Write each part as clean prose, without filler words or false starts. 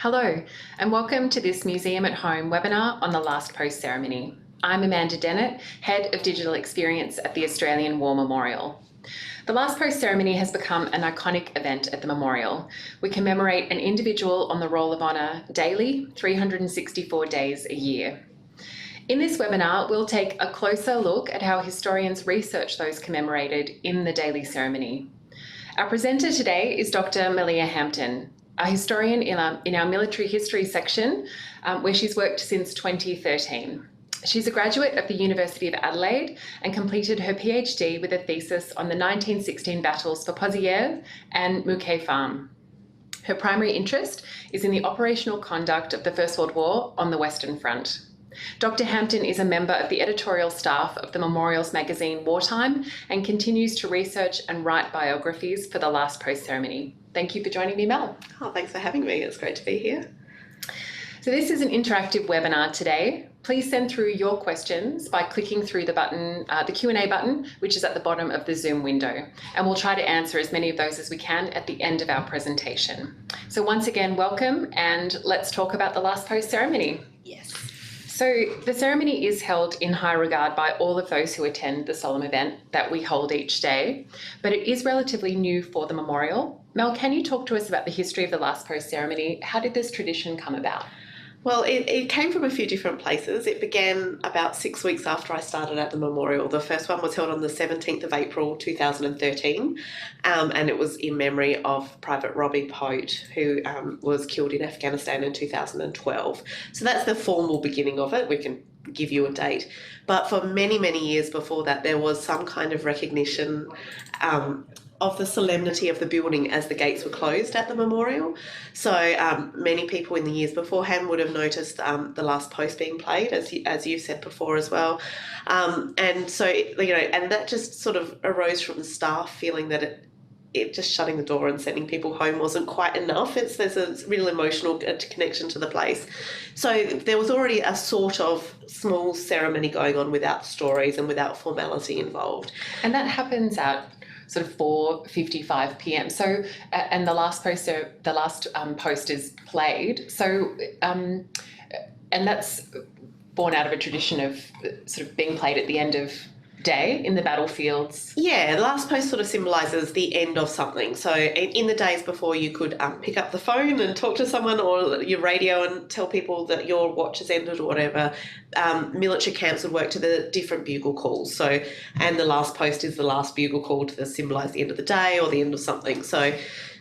Hello, and welcome to this Museum at Home webinar on the Last Post ceremony. I'm Amanda Dennett, Head of Digital Experience at the Australian War Memorial. The Last Post ceremony has become an iconic event at the memorial. We commemorate an individual on the Roll of Honour daily, 364 days a year. In this webinar, we'll take a closer look at how historians research those commemorated in the daily ceremony. Our presenter today is Dr. Meleah Hampton, a historian in our military history section, where she's worked since 2013. She's a graduate of the University of Adelaide and completed her PhD with a thesis on the 1916 battles for Pozieres and Mouquet Farm. Her primary interest is in the operational conduct of the First World War on the Western Front. Dr. Hampton is a member of the editorial staff of the Memorials magazine Wartime and continues to research and write biographies for the Last Post ceremony. Thank you for joining me, Mel. Oh, thanks for having me. It's great to be here. So this is an interactive webinar today. Please send through your questions by clicking through the button, the Q&A button, which is at the bottom of the Zoom window. And we'll try to answer as many of those as we can at the end of our presentation. So once again, welcome, and let's talk about the Last Post ceremony. Yes. So the ceremony is held in high regard by all of those who attend the solemn event that we hold each day, but it is relatively new for the memorial. Mel, can you talk to us about the history of the Last Post ceremony? How did this tradition come about? Well, it came from a few different places. It began about 6 weeks after I started at the memorial. The first one was held on the 17th of April 2013, and it was in memory of Private Robbie Pote, who was killed in Afghanistan in 2012. So that's the formal beginning of it. We can give you a date. But for many, many years before that, there was some kind of recognition of the solemnity of the building as the gates were closed at the memorial. So many people in the years beforehand would have noticed the Last Post being played, as you said before as well. And so, and that just sort of arose from the staff feeling that it just shutting the door and sending people home wasn't quite enough. There's a real emotional connection to the place. So there was already a sort of small ceremony going on without stories and without formality involved. And that happens at sort of 4:55 p.m. So, and the last post is played. So, and that's born out of a tradition of sort of being played at the end of day in the battlefields. Yeah, the Last Post sort of symbolises the end of something. So in the days before, you could pick up the phone and talk to someone, or your radio and tell people that your watch has ended or whatever. Military camps would work to the different bugle calls. So, and the Last Post is the last bugle call to symbolise the end of the day or the end of something. So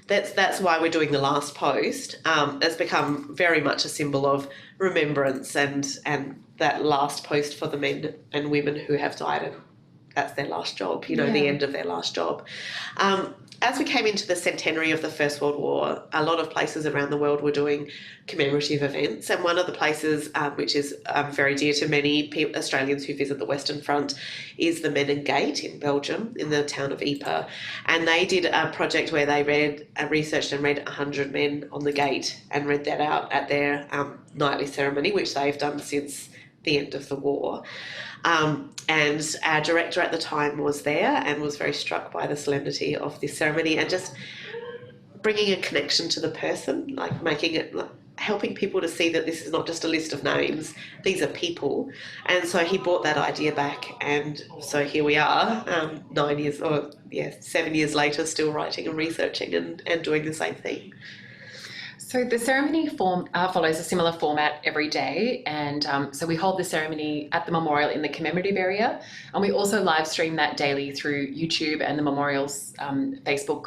that's why we're doing the Last Post. It's become very much a symbol of remembrance and that last post for the men and women who have died, and that's their last job, the end of their last job. As we came into the centenary of the First World War, a lot of places around the world were doing commemorative events, and one of the places which is very dear to many Australians who visit the Western Front is the Menin Gate in Belgium, in the town of Ypres. And they did a project where they researched and read 100 men on the gate and read that out at their nightly ceremony, which they've done since the end of the war. And our director at the time was there and was very struck by the solemnity of this ceremony and just bringing a connection to the person, like making it, helping people to see that this is not just a list of names, these are people. And so he brought that idea back, and so here we are, 7 years later, still writing and researching and doing the same thing. So the ceremony follows a similar format every day, and so we hold the ceremony at the memorial in the commemorative area, and we also live stream that daily through YouTube and the memorial's Facebook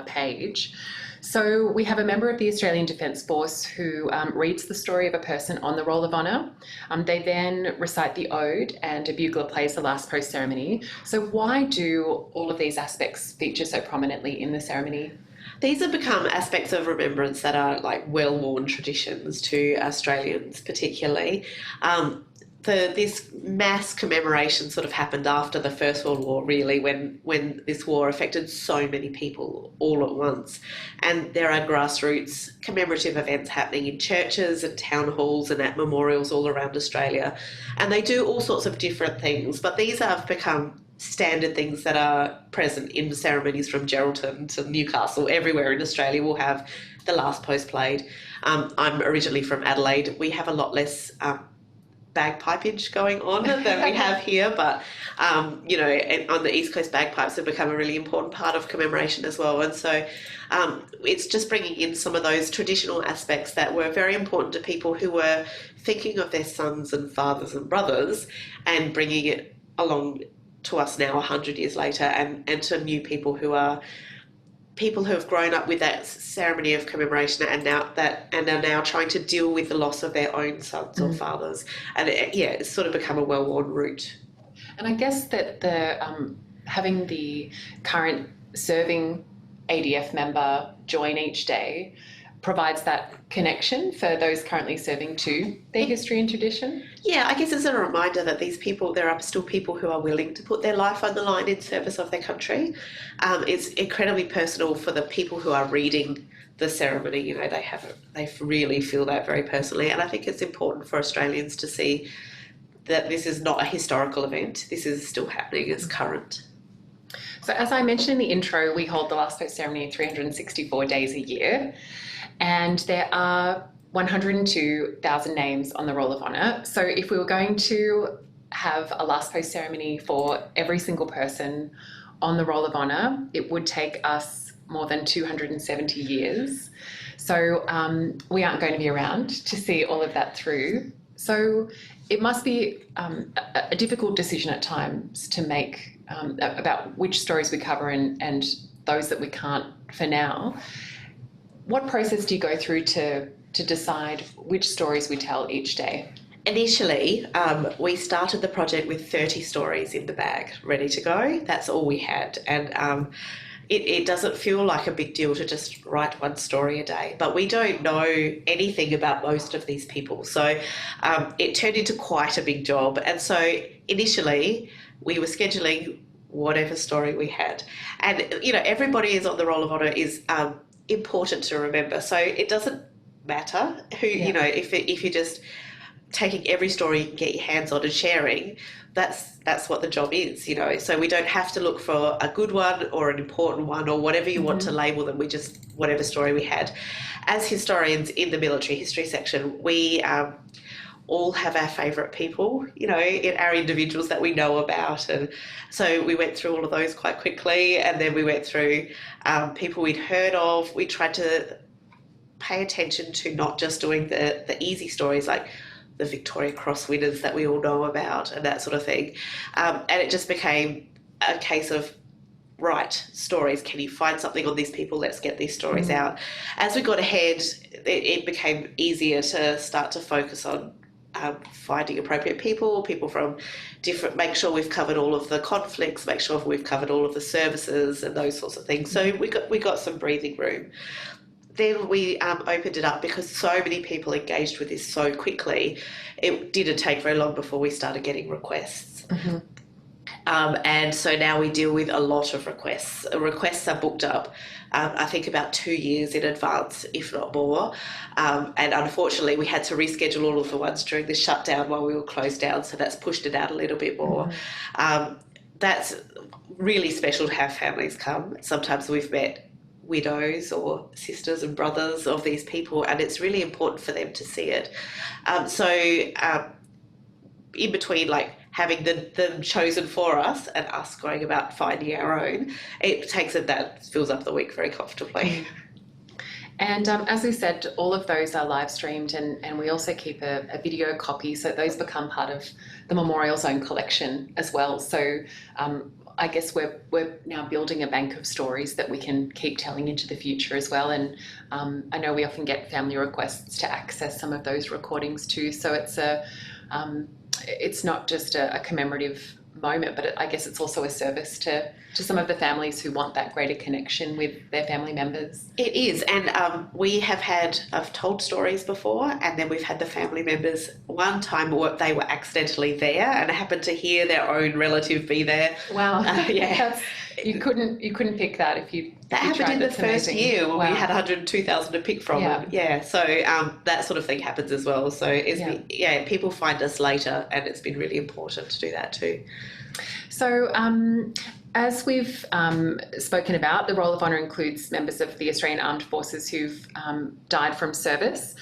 page. So we have a member of the Australian Defence Force who reads the story of a person on the Roll of Honour. They then recite the ode, and a bugler plays the Last Post ceremony. So why do all of these aspects feature so prominently in the ceremony? These have become aspects of remembrance that are like well-worn traditions to Australians particularly. This mass commemoration sort of happened after the First World War, really, when this war affected so many people all at once. And there are grassroots commemorative events happening in churches and town halls and at memorials all around Australia. And they do all sorts of different things, but these have become standard things that are present in ceremonies from Geraldton to Newcastle. Everywhere in Australia will have the Last Post played. I'm originally from Adelaide. We have a lot less bagpipage going on than we have here, but you know, on the East Coast, bagpipes have become a really important part of commemoration as well. And so it's just bringing in some of those traditional aspects that were very important to people who were thinking of their sons and fathers and brothers, and bringing it along to us now 100 years later, and to new people who are people who have grown up with that ceremony of commemoration and are now trying to deal with the loss of their own sons or fathers. And it's sort of become a well-worn route. And I guess that the having the current serving ADF member join each day provides that connection for those currently serving to their history and tradition. Yeah, I guess it's a reminder that these people, there are still people who are willing to put their life on the line in service of their country. It's incredibly personal for the people who are reading the ceremony. You know, they really feel that very personally. And I think it's important for Australians to see that this is not a historical event. This is still happening as current. So as I mentioned in the intro, we hold the last post ceremony 364 days a year. And there are 102,000 names on the Roll of Honour. So if we were going to have a last post ceremony for every single person on the Roll of Honour, it would take us more than 270 years. So we aren't going to be around to see all of that through. So it must be a difficult decision at times to make about which stories we cover and those that we can't for now. What process do you go through to decide which stories we tell each day? Initially, we started the project with 30 stories in the bag, ready to go. That's all we had. And it doesn't feel like a big deal to just write one story a day, but we don't know anything about most of these people. So it turned into quite a big job. And so initially, we were scheduling whatever story we had. And, you know, everybody is on the Roll of Honour is important to remember. So it doesn't matter who, you know, if you're just taking every story you can get your hands on and sharing, that's what the job is, you know. So we don't have to look for a good one or an important one or whatever you want to label them. We just, whatever story we had. As historians in the military history section, we all have our favourite people, you know, our individuals that we know about. And so we went through all of those quite quickly, and then we went through people we'd heard of. We tried to pay attention to not just doing the easy stories like the Victoria Cross winners that we all know about and that sort of thing. And it just became a case of, right, stories, can you find something on these people? Let's get these stories out. As we got ahead, it became easier to start to focus on finding appropriate people from different, make sure we've covered all of the conflicts, make sure we've covered all of the services and those sorts of things. So we got some breathing room. Then we opened it up because so many people engaged with this so quickly. It didn't take very long before we started getting requests. And so now we deal with a lot of requests. Requests are booked up, I think, about 2 years in advance, if not more. And unfortunately, we had to reschedule all of the ones during the shutdown while we were closed down, so that's pushed it out a little bit more. That's really special to have families come. Sometimes we've met widows or sisters and brothers of these people, and it's really important for them to see it. So in between, like, having them chosen for us and us going about finding our own, it takes it, that fills up the week very comfortably. And as we said, all of those are live streamed, and we also keep a video copy, so those become part of the Memorial Zone collection as well. So I guess we're now building a bank of stories that we can keep telling into the future as well. And I know we often get family requests to access some of those recordings too. So it's not just a commemorative moment, but I guess it's also a service to some of the families who want that greater connection with their family members. It is, and I've told stories before, and then we've had the family members, one time they were accidentally there and happened to hear their own relative be there. Wow. Yeah. You couldn't pick that if you. That happened in the first year when we had 102,000 to pick from. Yeah. So that sort of thing happens as well. So people find us later, and it's been really important to do that too. So as we've spoken about, the Roll of Honour includes members of the Australian Armed Forces who've died from service.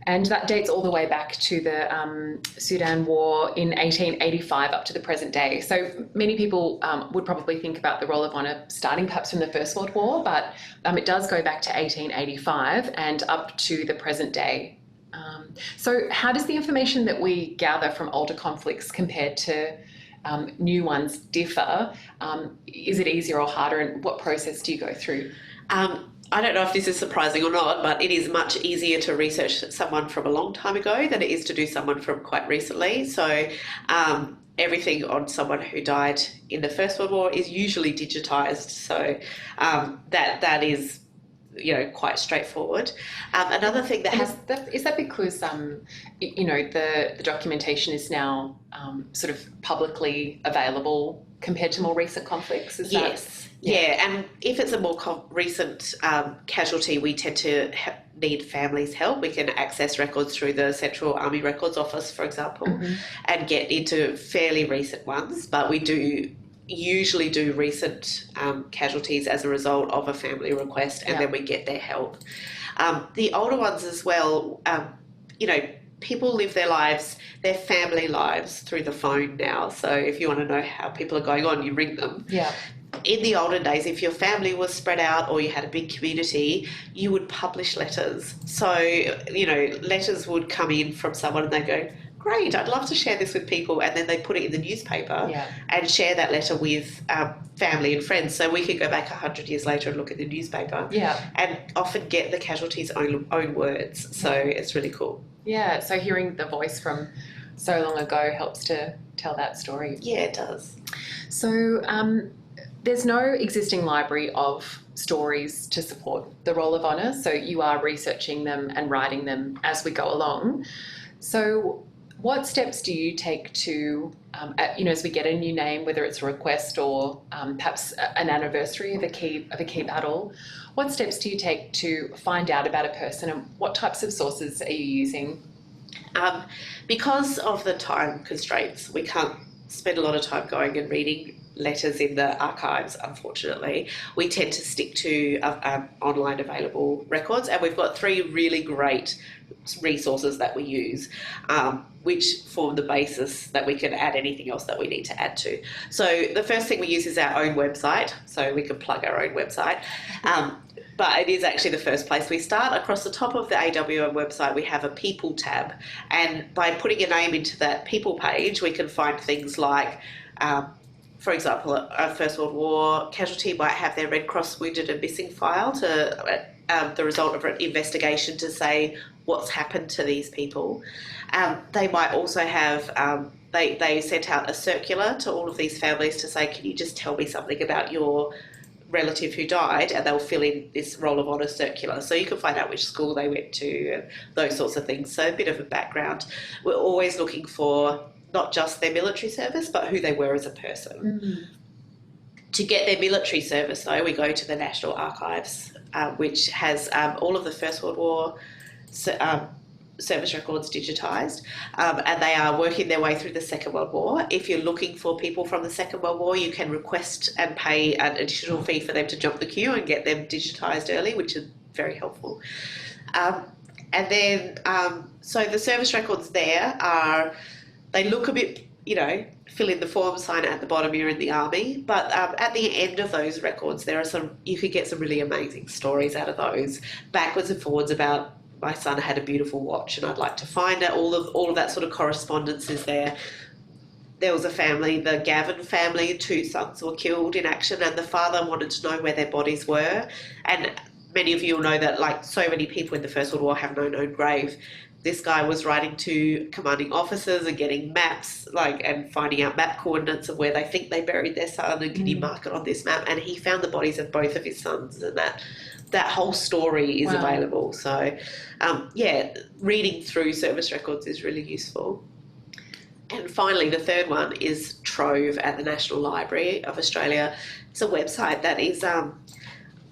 And that dates all the way back to the Sudan War in 1885 up to the present day. So many people would probably think about the Roll of Honour starting perhaps from the First World War, but it does go back to 1885 and up to the present day. So how does the information that we gather from older conflicts compared to new ones differ? Is it easier or harder, and what process do you go through? I don't know if this is surprising or not, but it is much easier to research someone from a long time ago than it is to do someone from quite recently. So everything on someone who died in the First World War is usually digitised. So that is, quite straightforward. Another thing is that because the documentation is now sort of publicly available compared to more recent conflicts? Yes. Yeah, and if it's a more recent casualty, we tend to need families' help. We can access records through the Central Army Records Office, for example, and get into fairly recent ones. But we do usually do recent casualties as a result of a family request, and then we get their help. The older ones as well, people live their lives, their family lives, through the phone now. So if you want to know how people are going on, you ring them. Yeah. In the olden days, if your family was spread out or you had a big community, you would publish letters. So, letters would come in from someone and they'd go, great, I'd love to share this with people. And then they put it in the newspaper and share that letter with family and friends. So we could go back 100 years later and look at the newspaper and often get the casualties' own words. So it's really cool. Yeah, so hearing the voice from so long ago helps to tell that story. Yeah, it does. So there's no existing library of stories to support the Roll of Honour, so you are researching them and writing them as we go along. So what steps do you take to, as we get a new name, whether it's a request or perhaps an anniversary of a key battle, what steps do you take to find out about a person, and what types of sources are you using? Because of the time constraints, we can't spend a lot of time going and reading letters in the archives, unfortunately. We tend to stick to online available records, and we've got 3 really great resources that we use, which form the basis that we can add anything else that we need to add to. So the first thing we use is our own website, so we can plug our own website. But it is actually the first place we start. Across the top of the AWM website, we have a People tab. And by putting a name into that People page, we can find things like, for example, a First World War casualty might have their Red Cross wounded and missing file to the result of an investigation to say what's happened to these people. They might also have, they sent out a circular to all of these families to say, can you just tell me something about your relative who died, and they'll fill in this Roll of Honour circular. So you can find out which school they went to and those sorts of things. So a bit of a background. We're always looking for not just their military service, but who they were as a person. To get their military service, though, we go to the National Archives, which has all of the First World War service records digitised, and they are working their way through the Second World War. If you're looking for people from the Second World War, you can request and pay an additional fee for them to jump the queue and get them digitised early, which is very helpful. And then, so the service records there they look a bit, fill in the form, sign it at the bottom, you're in the army. But at the end of those records, you could get some really amazing stories out of those, backwards and forwards about, my son had a beautiful watch and I'd like to find it. All of that sort of correspondence is there. There was a family, the Gavin family, 2 sons were killed in action, and the father wanted to know where their bodies were. And many of you will know that, like so many people in the First World War, have no known grave. This guy was writing to commanding officers and getting maps, and finding out map coordinates of where they think they buried their son, and can you mark it on this map? And he found the bodies of both of his sons, and that whole story is available. So, reading through service records is really useful. And finally, the third one is Trove at the National Library of Australia. It's a website that is,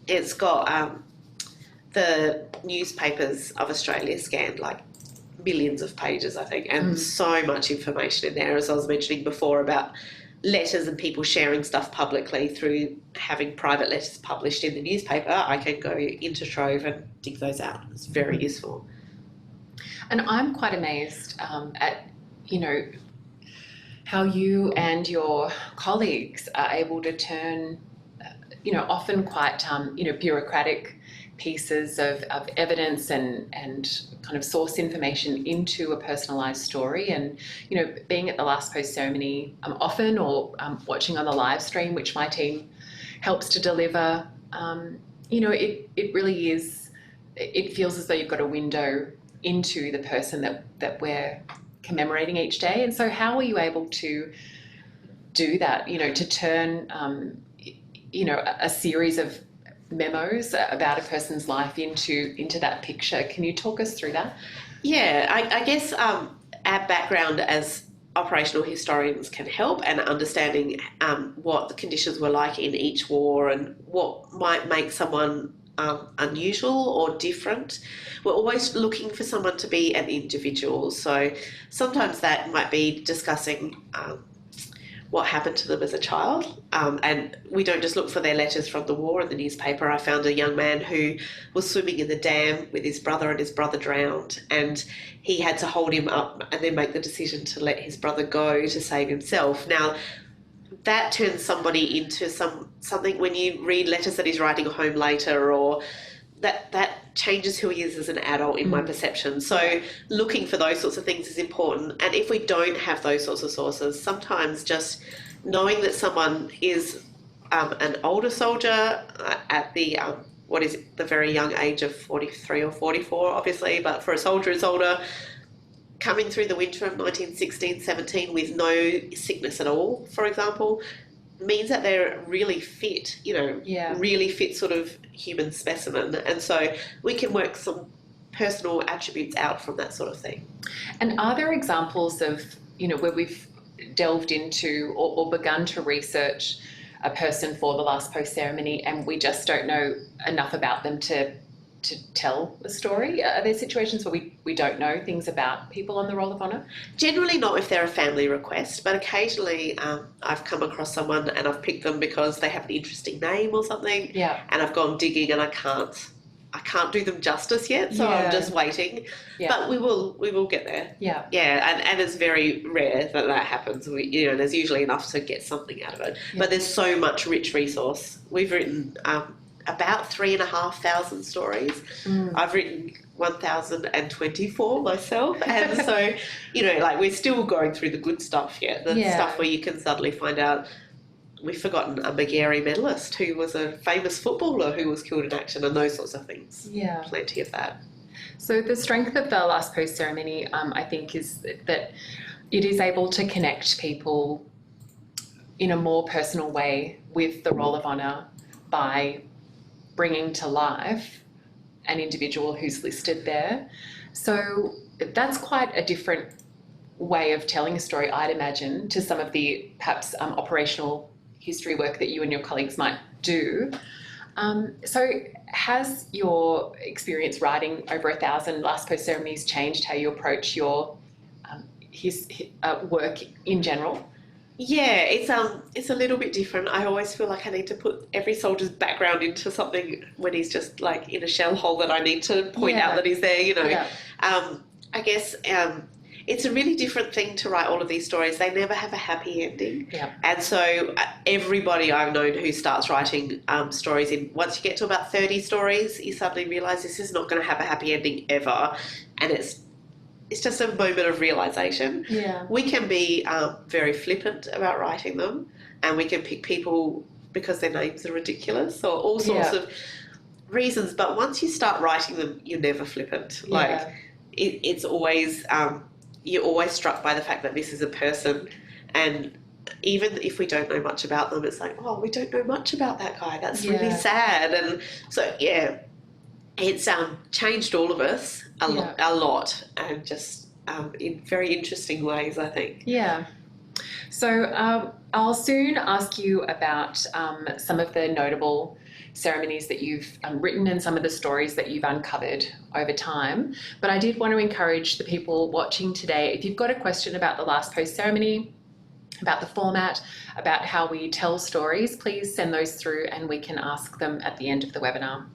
it's got the newspapers of Australia scanned, like millions of pages, I think, and so much information in there, as I was mentioning before, about letters and people sharing stuff publicly through having private letters published in the newspaper. I can go into Trove and dig those out. It's very useful. And I'm quite amazed at, you know, how you and your colleagues are able to turn, you know, often quite, you know, bureaucratic pieces of evidence and kind of source information into a personalised story. And, you know, being at the last post ceremony often, or watching on the live stream, which my team helps to deliver, you know, it really is, it feels as though you've got a window into the person that we're commemorating each day. And so how are you able to do that, you know, to turn, you know, a series of memos about a person's life into that picture? Can you talk us through that? Yeah, I guess our background as operational historians can help, and understanding what the conditions were like in each war and what might make someone unusual or different. We're always looking for someone to be an individual, so sometimes that might be discussing what happened to them as a child, and we don't just look for their letters from the war in the newspaper. I found a young man who was swimming in the dam with his brother, and his brother drowned, and he had to hold him up and then make the decision to let his brother go to save himself. Now, that turns somebody into something when you read letters that he's writing home later, or that changes who he is as an adult in my perception. So looking for those sorts of things is important. And if we don't have those sorts of sources, sometimes just knowing that someone is an older soldier at the the very young age of 43 or 44, obviously, but for a soldier who's older, coming through the winter of 1916-17 with no sickness at all, for example, means that they're really fit, you know, really fit sort of human specimen. And so we can work some personal attributes out from that sort of thing. And are there examples of, you know, where we've delved into or begun to research a person for the last post ceremony and we just don't know enough about them to tell the story? Are there situations where we don't know things about people on the Roll of Honour? Generally not if they're a family request, but occasionally I've come across someone and I've picked them because they have an interesting name or something, and I've gone digging and I can't do them justice yet, so I'm just waiting. But we will get there. And it's very rare that happens. You know, there's usually enough to get something out of it. But there's so much rich resource. We've written about 3,500 stories. I've written 1,024 myself, and so, you know, like, we're still going through the good stuff yet. The stuff where you can suddenly find out we've forgotten a McGarry medalist who was a famous footballer who was killed in action, and those sorts of things. Plenty of that. So the strength of the last post ceremony, I think, is that it is able to connect people in a more personal way with the Roll of Honour by bringing to life an individual who's listed there. So that's quite a different way of telling a story, I'd imagine, to some of the perhaps operational history work that you and your colleagues might do. So has your experience writing over 1,000 last post ceremonies changed how you approach your work in general? Yeah, it's a little bit different. I always feel like I need to put every soldier's background into something when he's just like in a shell hole that I need to point out that he's there, you know. I guess it's a really different thing to write all of these stories. They never have a happy ending. And so everybody I've known who starts writing stories, once you get to about 30 stories, you suddenly realise this is not going to have a happy ending ever. And it's just a moment of realisation. We can be very flippant about writing them, and we can pick people because their names are ridiculous or all sorts of reasons. But once you start writing them, you're never flippant. Like, it's always, you're always struck by the fact that this is a person, and even if we don't know much about them, it's like, oh, we don't know much about that guy. That's really sad. And so, it's changed all of us a lot, and just in very interesting ways, I think. Yeah. So I'll soon ask you about some of the notable ceremonies that you've written and some of the stories that you've uncovered over time. But I did want to encourage the people watching today, if you've got a question about the last post ceremony, about the format, about how we tell stories, please send those through and we can ask them at the end of the webinar.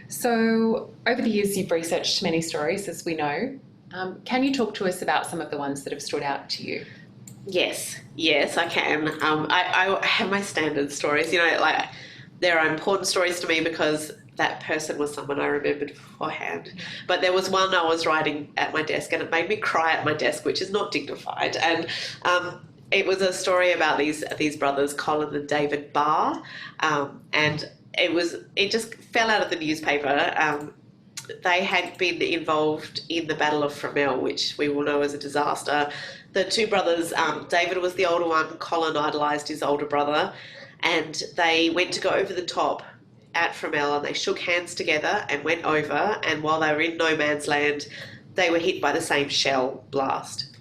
So over the years, you've researched many stories, as we know. Can you talk to us about some of the ones that have stood out to you? Yes, I can. I have my standard stories, like there are important stories to me because that person was someone I remembered beforehand. But there was one I was writing at my desk and it made me cry at my desk, which is not dignified. And it was a story about these brothers, Colin and David Barr, and it just fell out of the newspaper. They had been involved in the Battle of Fromelles, which we will know as a disaster. The two brothers, David was the older one, Colin idolised his older brother, and they went to go over the top at Fromelles and they shook hands together and went over, and while they were in no man's land, they were hit by the same shell blast.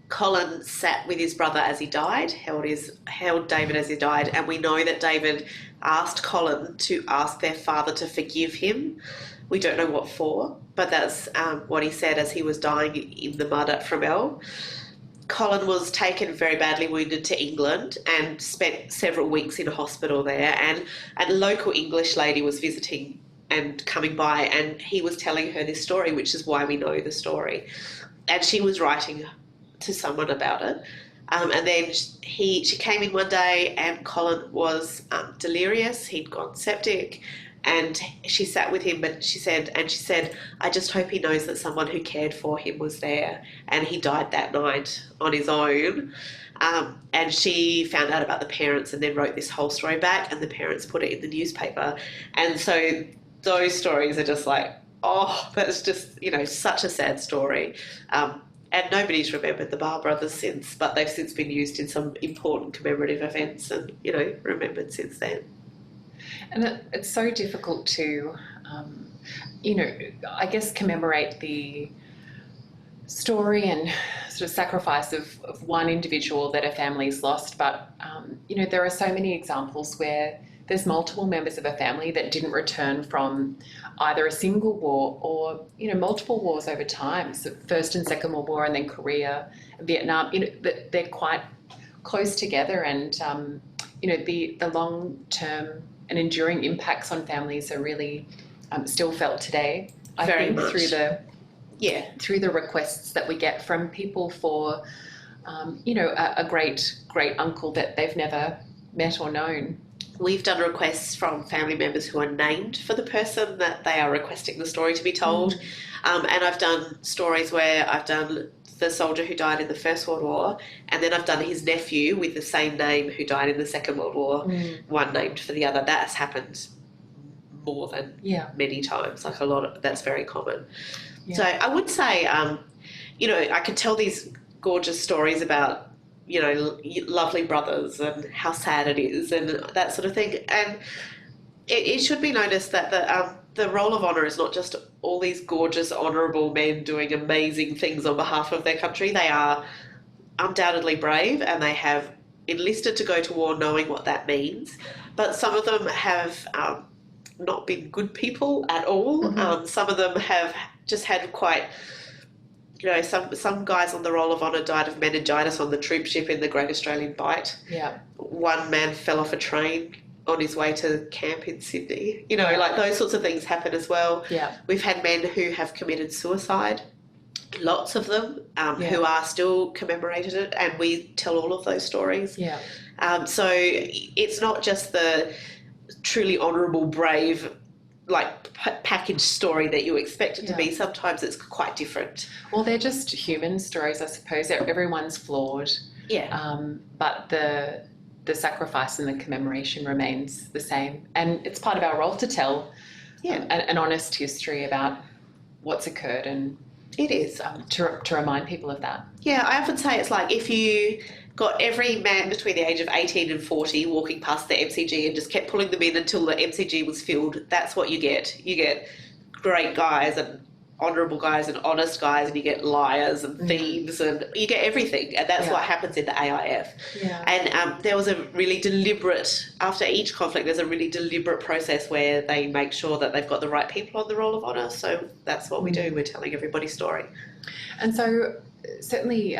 Colin sat with his brother as he died, held David as he died, and we know that David asked Colin to ask their father to forgive him. We don't know what for, but that's what he said as he was dying in the mud at Fromelles. Colin was taken very badly wounded to England and spent several weeks in a hospital there, and a local English lady was visiting and coming by, and he was telling her this story, which is why we know the story. And she was writing to someone about it. And then she came in one day and Colin was delirious. He'd gone septic, and she sat with him, but she said, I just hope he knows that someone who cared for him was there. And he died that night on his own. And she found out about the parents and then wrote this whole story back, and the parents put it in the newspaper. And so those stories are just like, oh, that's just, such a sad story. And nobody's remembered the Barr brothers since, but they've since been used in some important commemorative events and, remembered since then. And it's so difficult to, I guess commemorate the story and sort of sacrifice of one individual that a family's lost. But, there are so many examples where there's multiple members of a family that didn't return from either a single war or, multiple wars over time. So First and Second World War and then Korea and Vietnam, they're quite close together, and, the long-term and enduring impacts on families are really still felt today. I Very think much. through the requests that we get from people for, a great uncle that they've never met or known. We've done requests from family members who are named for the person that they are requesting the story to be told. And I've done stories where I've done the soldier who died in the First World War, and then I've done his nephew with the same name who died in the Second World War, one named for the other. That's happened more than many times, like that's very common. Yeah. So I would say, I could tell these gorgeous stories about, lovely brothers and how sad it is and that sort of thing. And it should be noticed that the Roll of Honour is not just all these gorgeous, honourable men doing amazing things on behalf of their country. They are undoubtedly brave and they have enlisted to go to war knowing what that means. But some of them have not been good people at all. Some of them have just had quite... some guys on the Roll of Honour died of meningitis on the troop ship in the Great Australian Bight. Yeah. One man fell off a train on his way to camp in Sydney. Like those sorts of things happen as well. Yeah. We've had men who have committed suicide, lots of them, who are still commemorated, and we tell all of those stories. Yeah. So it's not just the truly honourable, brave, packaged story that you expect it to be. Sometimes it's quite different. Well, they're just human stories, I suppose. Everyone's flawed. Yeah. But the sacrifice and the commemoration remains the same. And it's part of our role to tell an honest history about what's occurred, and it is to remind people of that. Yeah, I often say it's like if you got every man between the age of 18 and 40 walking past the MCG and just kept pulling them in until the MCG was filled, that's what you get. You get great guys and honourable guys and honest guys, and you get liars and thieves, and you get everything, and that's what happens in the AIF. And there was a really deliberate, after each conflict, there's a really deliberate process where they make sure that they've got the right people on the roll of honour. So that's what we do. We're telling everybody's story. And so certainly,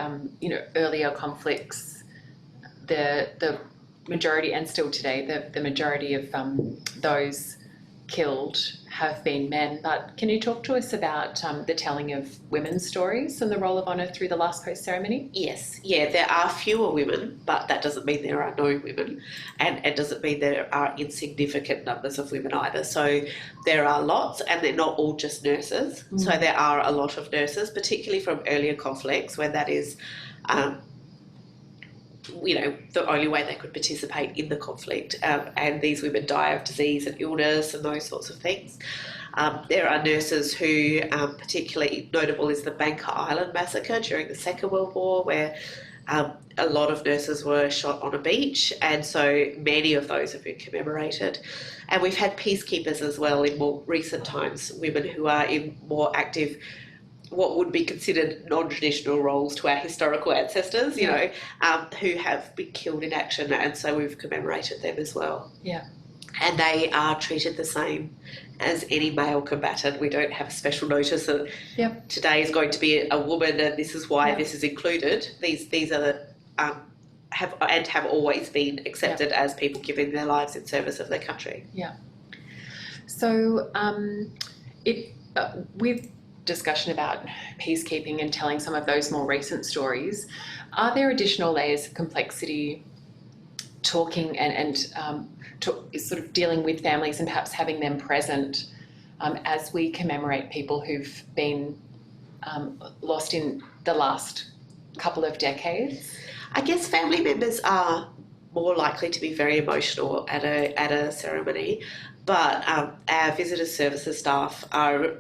earlier conflicts, the majority, and still today, the majority of those killed have been men. But can you talk to us about the telling of women's stories and the role of honour through the last post ceremony? Yes, there are fewer women, but that doesn't mean there are no women, and it doesn't mean there are insignificant numbers of women either. So there are lots, and they're not all just nurses. So there are a lot of nurses, particularly from earlier conflicts, where that is the only way they could participate in the conflict, and these women die of disease and illness and those sorts of things. There are nurses who, particularly notable is the Banker Island massacre during the Second World War, where a lot of nurses were shot on a beach, and so many of those have been commemorated. And we've had peacekeepers as well in more recent times, women who are in more active, what would be considered non-traditional roles to our historical ancestors, who have been killed in action, and so we've commemorated them as well. Yeah. And they are treated the same as any male combatant. We don't have a special notice that today is going to be a woman and this is why this is included. These are have always been accepted as people giving their lives in service of their country. Yeah. So with discussion about peacekeeping and telling some of those more recent stories, are there additional layers of complexity talking and sort of dealing with families and perhaps having them present as we commemorate people who've been lost in the last couple of decades? I guess family members are more likely to be very emotional at a ceremony, but our visitor services staff are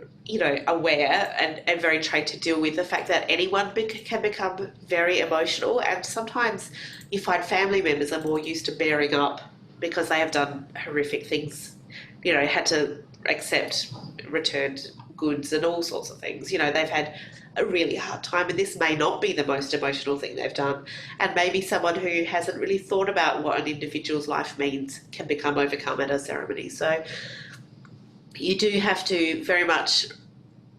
aware and very trained to deal with the fact that anyone can become very emotional, and sometimes you find family members are more used to bearing up because they have done horrific things, had to accept returned goods and all sorts of things. They've had a really hard time, and this may not be the most emotional thing they've done, and maybe someone who hasn't really thought about what an individual's life means can become overcome at a ceremony. So you do have to very much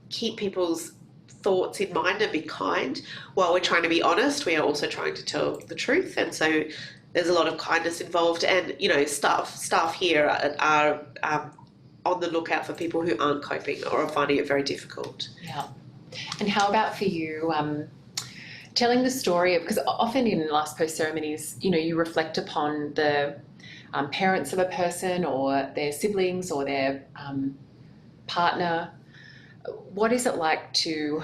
keep people's thoughts in mind and be kind. While we're trying to be honest, we are also trying to tell the truth, and so there's a lot of kindness involved. And staff here are on the lookout for people who aren't coping or are finding it very difficult. Yeah. And how about for you, telling the story of, because often in last post ceremonies, you reflect upon the parents of a person or their siblings or their partner. What is it like to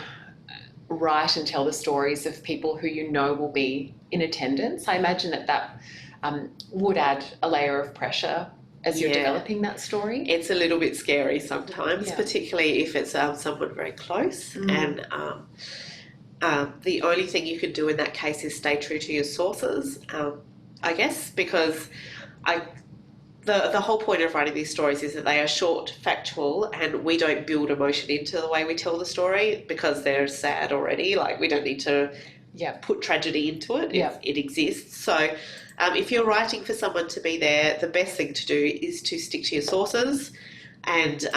write and tell the stories of people who will be in attendance? I imagine that would add a layer of pressure as you're developing that story. It's a little bit scary sometimes, particularly if it's someone very close. And the only thing you can do in that case is stay true to your sources, I guess, because the whole point of writing these stories is that they are short, factual, and we don't build emotion into the way we tell the story because they're sad already. Like, we don't need to put tragedy into it. It exists. So if you're writing for someone to be there, the best thing to do is to stick to your sources, and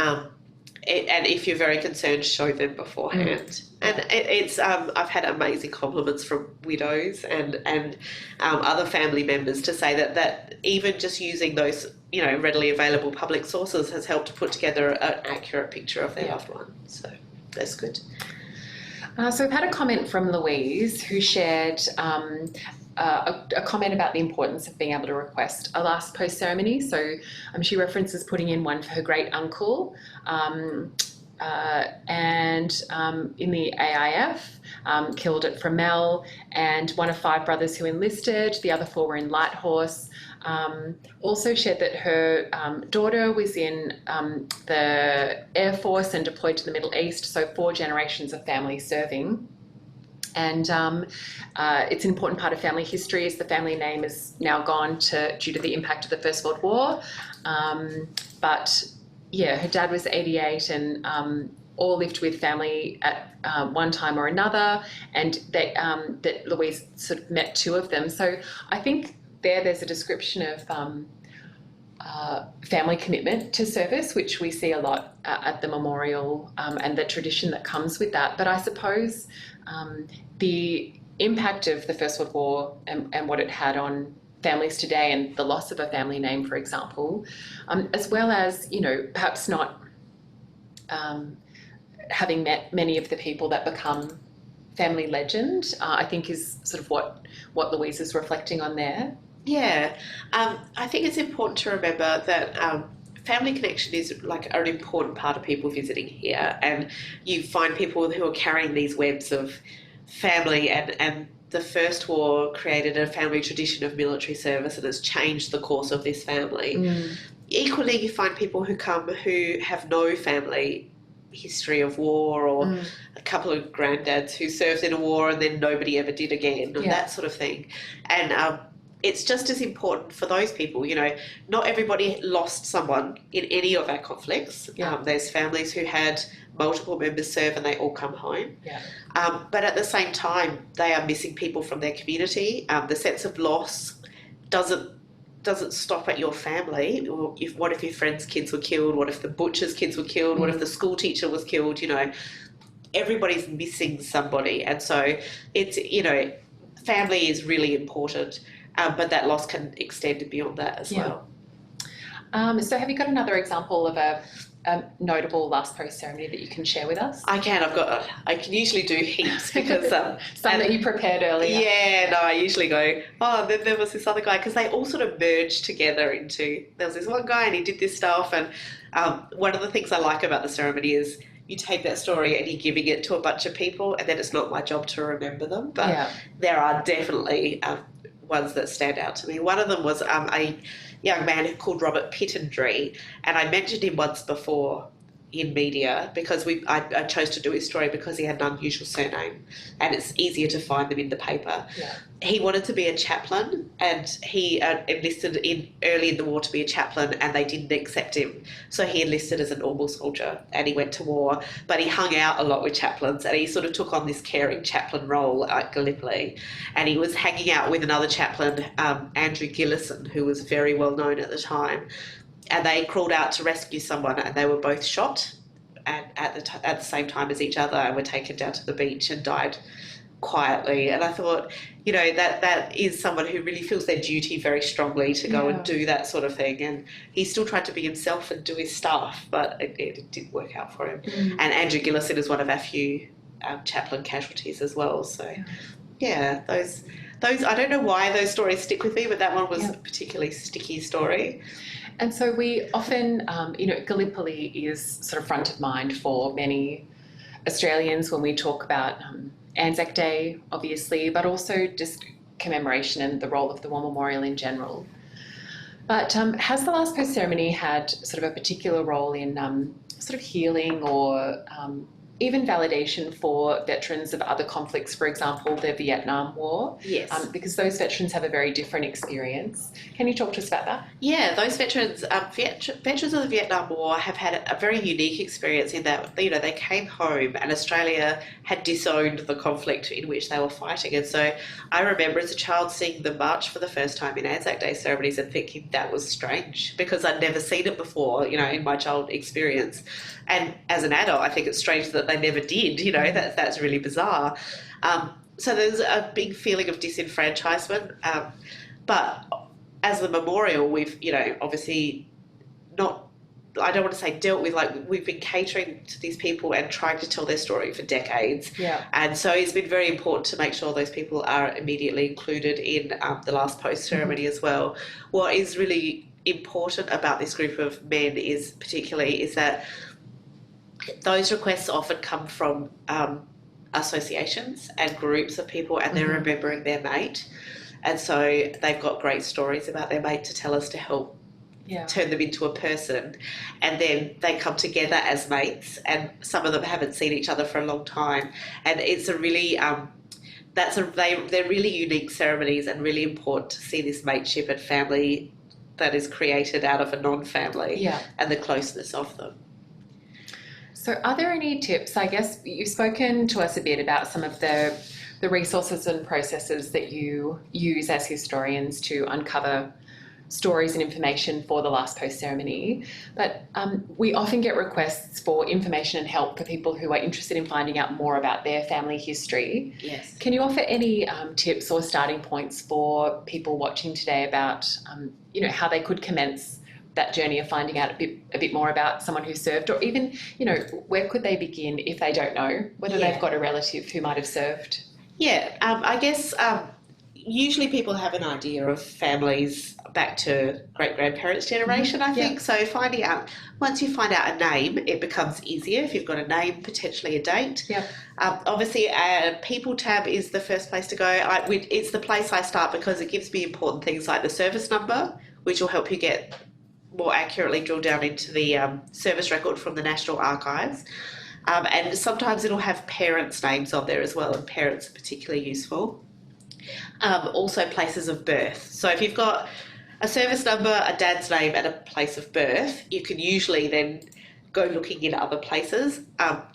if you're very concerned, show them beforehand. And it's I've had amazing compliments from widows and other family members to say that even just using those readily available public sources has helped to put together an accurate picture of their loved one. So that's good. So we've had a comment from Louise who shared a comment about the importance of being able to request a last post ceremony. So she references putting in one for her great uncle, and in the AIF, killed at Fromell, and one of 5 brothers who enlisted. The other 4 were in Light Horse. Also shared that her daughter was in the Air Force and deployed to the Middle East, so 4 generations of family serving. And it's an important part of family history, as the family name is now gone due to the impact of the First World War. But her dad was 88, and all lived with family at one time or another, and that Louise sort of met two of them. So I think there's a description of family commitment to service, which we see a lot at the memorial, and the tradition that comes with that. But I suppose the impact of the First World War and what it had on families today, and the loss of a family name, for example, as well as, perhaps not having met many of the people that become family legend, I think is sort of what Louise is reflecting on there. Yeah, I think it's important to remember that family connection is like an important part of people visiting here, and you find people who are carrying these webs of family, and the First War created a family tradition of military service and has changed the course of this family. Equally, you find people who come who have no family history of war, or a couple of granddads who served in a war and then nobody ever did again, and that sort of thing. And it's just as important for those people. Not everybody lost someone in any of our conflicts. There's families who had multiple members serve and they all come home. But at the same time, they are missing people from their community. The sense of loss doesn't stop at your family. What if your friend's kids were killed? What if the butcher's kids were killed? What if the school teacher was killed? Everybody's missing somebody. And so it's, family is really important. But that loss can extend beyond that as well. So have you got another example of a notable last post ceremony that you can share with us? I can. I can usually do heaps because some that you prepared earlier. Yeah, no, I usually go, then there was this other guy, because they all sort of merged together into, there was this one guy and he did this stuff. And one of the things I like about the ceremony is you take that story and you're giving it to a bunch of people, and then it's not my job to remember them. But there are definitely ones that stand out to me. One of them was a young man called Robert Pittendri, and I mentioned him once before in media because I chose to do his story because he had an unusual surname, and it's easier to find them in the paper. He wanted to be a chaplain, and he enlisted early in the war to be a chaplain, and they didn't accept him. So he enlisted as a normal soldier and he went to war, but he hung out a lot with chaplains, and he sort of took on this caring chaplain role at Gallipoli. And he was hanging out with another chaplain, Andrew Gillison, who was very well known at the time. And they crawled out to rescue someone, and they were both shot at the same time as each other, and were taken down to the beach and died quietly. And I thought, that is someone who really feels their duty very strongly to go and do that sort of thing. And he still tried to be himself and do his stuff, but it didn't work out for him. And Andrew Gillison is one of our few chaplain casualties as well. So, those I don't know why those stories stick with me, but that one was a particularly sticky story. And so we often, Gallipoli is sort of front of mind for many Australians when we talk about Anzac Day, obviously, but also just commemoration and the role of the War Memorial in general. But has the last post ceremony had sort of a particular role in sort of healing or even validation for veterans of other conflicts, for example, the Vietnam War? Yes. Because those veterans have a very different experience. Can you talk to us about that? Yeah, those veterans, veterans of the Vietnam War have had a very unique experience in that, they came home and Australia had disowned the conflict in which they were fighting. And so I remember as a child seeing them march for the first time in Anzac Day ceremonies and thinking that was strange because I'd never seen it before, in my child experience. And as an adult, I think it's strange that they never did, that's really bizarre. So there's a big feeling of disenfranchisement. But as the memorial, we've, obviously not, I don't want to say dealt with, we've been catering to these people and trying to tell their story for decades. Yeah. And so it's been very important to make sure those people are immediately included in the last post ceremony as well. What is really important about this group of men is that those requests often come from associations and groups of people, and they're remembering their mate. And so they've got great stories about their mate to tell us to help turn them into a person. And then they come together as mates, and some of them haven't seen each other for a long time. And it's a really, they're really unique ceremonies, and really important to see this mateship and family that is created out of a non-family and the closeness of them. So are there any tips? I guess you've spoken to us a bit about some of the resources and processes that you use as historians to uncover stories and information for the last post ceremony, but we often get requests for information and help for people who are interested in finding out more about their family history. Yes. Can you offer any tips or starting points for people watching today about how they could commence that journey of finding out a bit more about someone who served, or even where could they begin if they don't know whether they've got a relative who might have served? Yeah, I guess usually people have an idea of families back to great-grandparents' generation, I think. So once you find out a name, it becomes easier if you've got a name, potentially a date. Yeah. Obviously, a people tab is the first place to go. It's the place I start because it gives me important things like the service number, which will help you get more accurately drill down into the service record from the National Archives. And sometimes it'll have parents' names on there as well, and parents are particularly useful. Also places of birth. So if you've got a service number, a dad's name and a place of birth, you can usually then go looking in other places.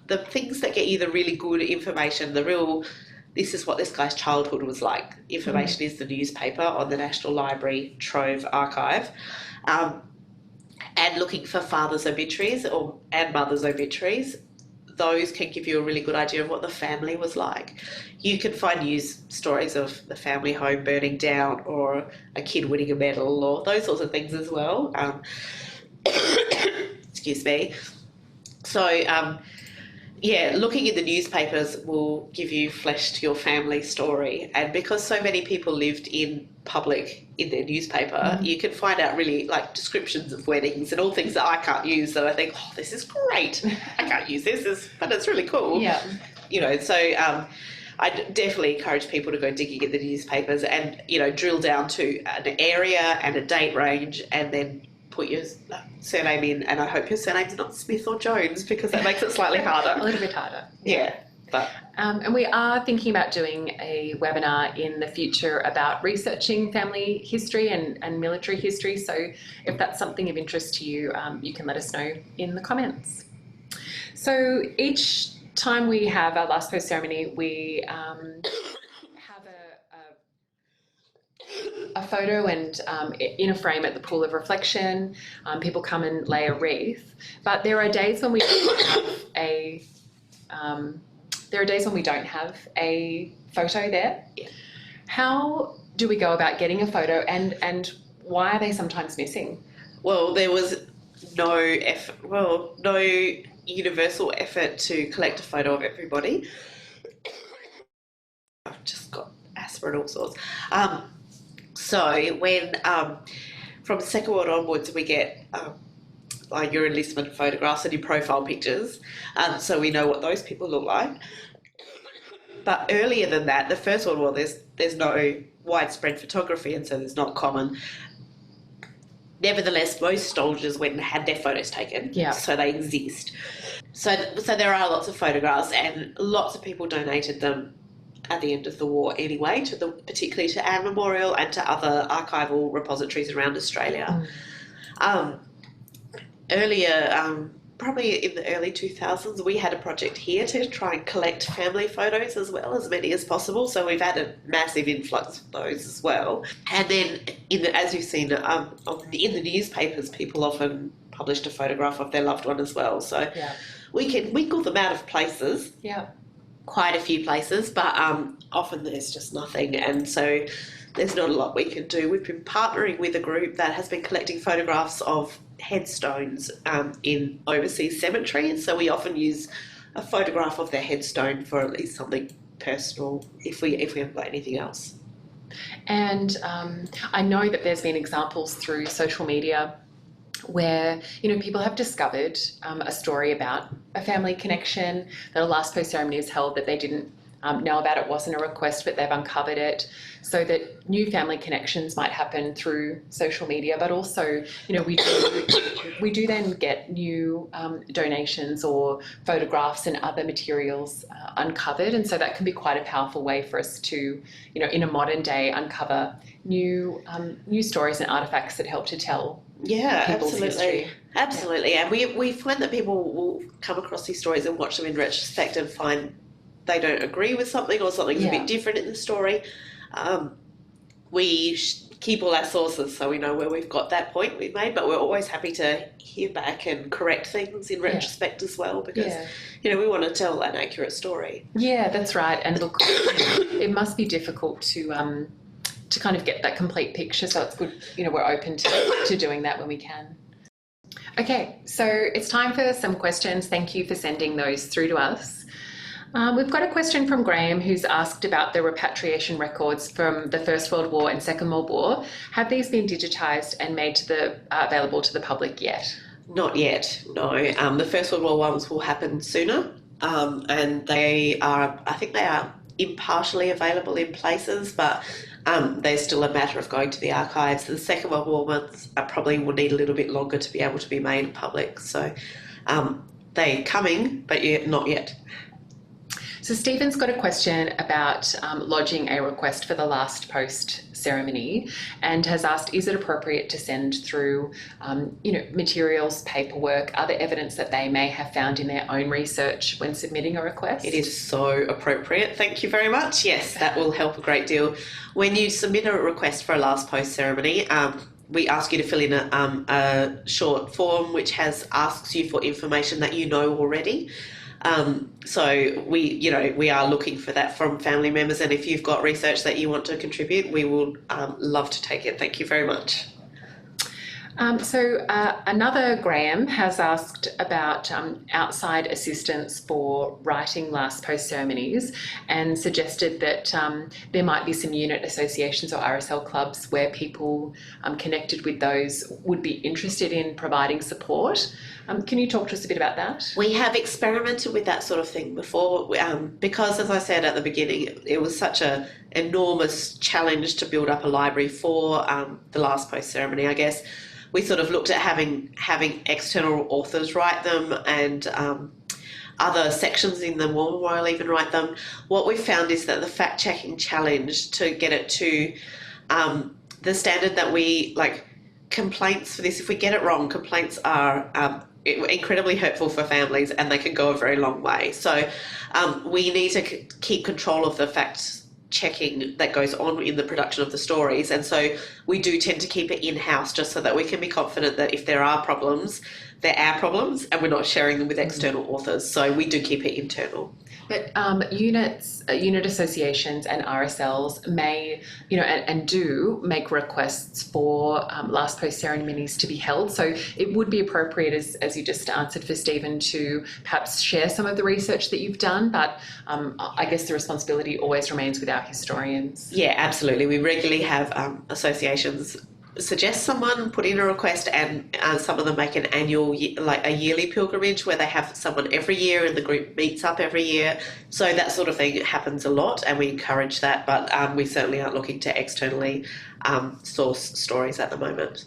The things that get you the really good information, this is what this guy's childhood was like. Information is the newspaper on the National Library Trove archive. And looking for father's obituaries and mother's obituaries. Those can give you a really good idea of what the family was like. You can find news stories of the family home burning down or a kid winning a medal or those sorts of things as well. Excuse me. So, looking in the newspapers will give you flesh to your family story. And because so many people lived in public in their newspaper, you can find out really like descriptions of weddings and all things that I can't use that I think, oh, this is great. I can't use this, but it's really cool. Yeah. So I definitely encourage people to go digging in the newspapers and, drill down to an area and a date range and then put your surname in, and I hope your surname's not Smith or Jones because that makes it slightly harder. A little bit harder. Yeah. But and we are thinking about doing a webinar in the future about researching family history and military history. So if that's something of interest to you, you can let us know in the comments. So each time we have our last post ceremony, we have a photo and in a frame at the pool of reflection. People come and lay a wreath, but there are days when we don't have a photo there. Yeah. How do we go about getting a photo, and why are they sometimes missing? Well, there was no universal effort to collect a photo of everybody. I've just got asthma and all sorts. So when from the Second World onwards, we get your enlistment photographs and your profile pictures, so we know what those people look like. But earlier than that, the First World War, there's no widespread photography, and so there's not common. Nevertheless, most soldiers went and had their photos taken, so they exist. So there are lots of photographs, and lots of people donated them at the end of the war anyway, particularly to our memorial and to other archival repositories around Australia. Earlier, probably in the early 2000s, we had a project here to try and collect family photos as well, as many as possible. So we've had a massive influx of those as well. And then, as you've seen, in the newspapers, people often published a photograph of their loved one as well. So we can wiggle them out of places. Yeah. Quite a few places, but often there's just nothing, and so there's not a lot we can do. We've been partnering with a group that has been collecting photographs of headstones in overseas cemeteries, so we often use a photograph of their headstone for at least something personal if we haven't got anything else. And I know that there's been examples through social media where people have discovered a story about a family connection that a last post ceremony is held that they didn't know about. It wasn't a request, but they've uncovered it, so that new family connections might happen through social media. But also, we do then get new donations or photographs and other materials uncovered, and so that can be quite a powerful way for us to, in a modern day, uncover new stories and artifacts that help to tell people's history. Absolutely, and we find that people will come across these stories and watch them in retrospect and find they don't agree with something or something's a bit different in the story. We keep all our sources so we know where we've got that point we've made, but we're always happy to hear back and correct things in retrospect as well, because we want to tell an accurate story. Yeah, that's right. And look, it must be difficult to kind of get that complete picture, so it's good, we're open to doing that when we can. Okay, so it's time for some questions. Thank you for sending those through to us. We've got a question from Graham, who's asked about the repatriation records from the First World War and Second World War. Have these been digitised and made available to the public yet? Not yet, no. The First World War ones will happen sooner, and I think they are impartially available in places, but they're still a matter of going to the archives. The Second World War ones probably will need a little bit longer to be able to be made public, so they're coming, but not yet. So Stephen's got a question about lodging a request for the last post ceremony, and has asked, is it appropriate to send through materials, paperwork, other evidence that they may have found in their own research when submitting a request? It is so appropriate. Thank you very much. Yes, that will help a great deal. When you submit a request for a last post ceremony, we ask you to fill in a short form which asks you for information that you know already. So we are looking for that from family members, and if you've got research that you want to contribute, we will love to take it. Thank you very much. Another Graham has asked about outside assistance for writing last post ceremonies, and suggested that there might be some unit associations or RSL clubs where people connected with those would be interested in providing support. Can you talk to us a bit about that? We have experimented with that sort of thing before, because, as I said at the beginning, it was such an enormous challenge to build up a library for the last post ceremony, I guess. We sort of looked at having external authors write them, and other sections in the War Memorial even write them. What we found is that the fact-checking challenge to get it to the standard that we complaints for this, if we get it wrong, complaints are incredibly hurtful for families, and they can go a very long way. So we need to keep control of the facts checking that goes on in the production of the stories, and so we do tend to keep it in-house, just so that we can be confident that if there are problems, they're our problems and we're not sharing them with external authors. So we do keep it internal. But unit associations and RSLs may, and do make requests for last post ceremonies to be held. So it would be appropriate, as you just answered for Stephen, to perhaps share some of the research that you've done. But I guess the responsibility always remains with our historians. Yeah, absolutely. We regularly have associations suggest someone, put in a request, and some of them make an annual, a yearly pilgrimage where they have someone every year and the group meets up every year. So that sort of thing happens a lot, and we encourage that, but we certainly aren't looking to externally source stories at the moment.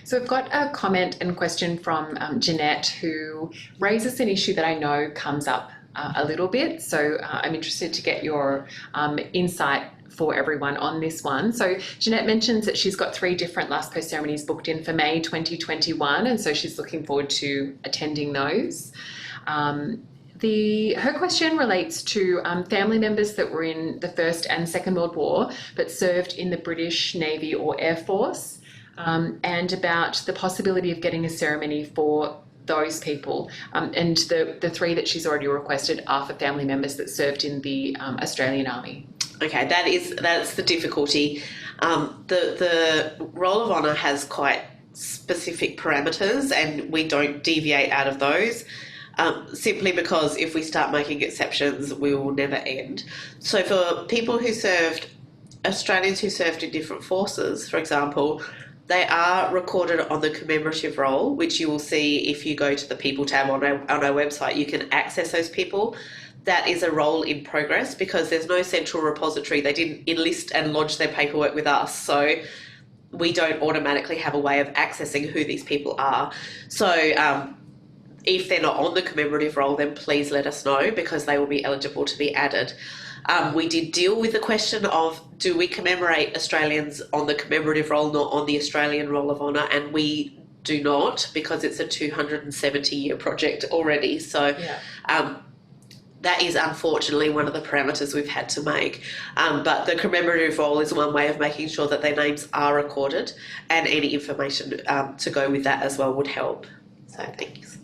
So we've got a comment and question from Jeanette, who raises an issue that I know comes up a little bit. So I'm interested to get your insight for everyone on this one. So Jeanette mentions that she's got 3 different last post ceremonies booked in for May 2021, and so she's looking forward to attending those. Her question relates to family members that were in the First and Second World War but served in the British Navy or Air Force, and about the possibility of getting a ceremony for those people. And the 3 that she's already requested are for family members that served in the Australian Army. Okay, that's the difficulty. The Roll of Honour has quite specific parameters, and we don't deviate out of those, simply because if we start making exceptions, we will never end. So for people who served, Australians who served in different forces, for example, they are recorded on the commemorative roll, which you will see if you go to the People tab on our website. You can access those people. That is a roll in progress because there's no central repository. They didn't enlist and lodge their paperwork with us, so we don't automatically have a way of accessing who these people are. So if they're not on the commemorative roll, then please let us know, because they will be eligible to be added. We did deal with the question of, do we commemorate Australians on the commemorative roll, not on the Australian Roll of Honour, and we do not, because it's a 270-year project already. So that is unfortunately one of the parameters we've had to make. But the commemorative role is one way of making sure that their names are recorded, and any information to go with that as well would help. So thanks.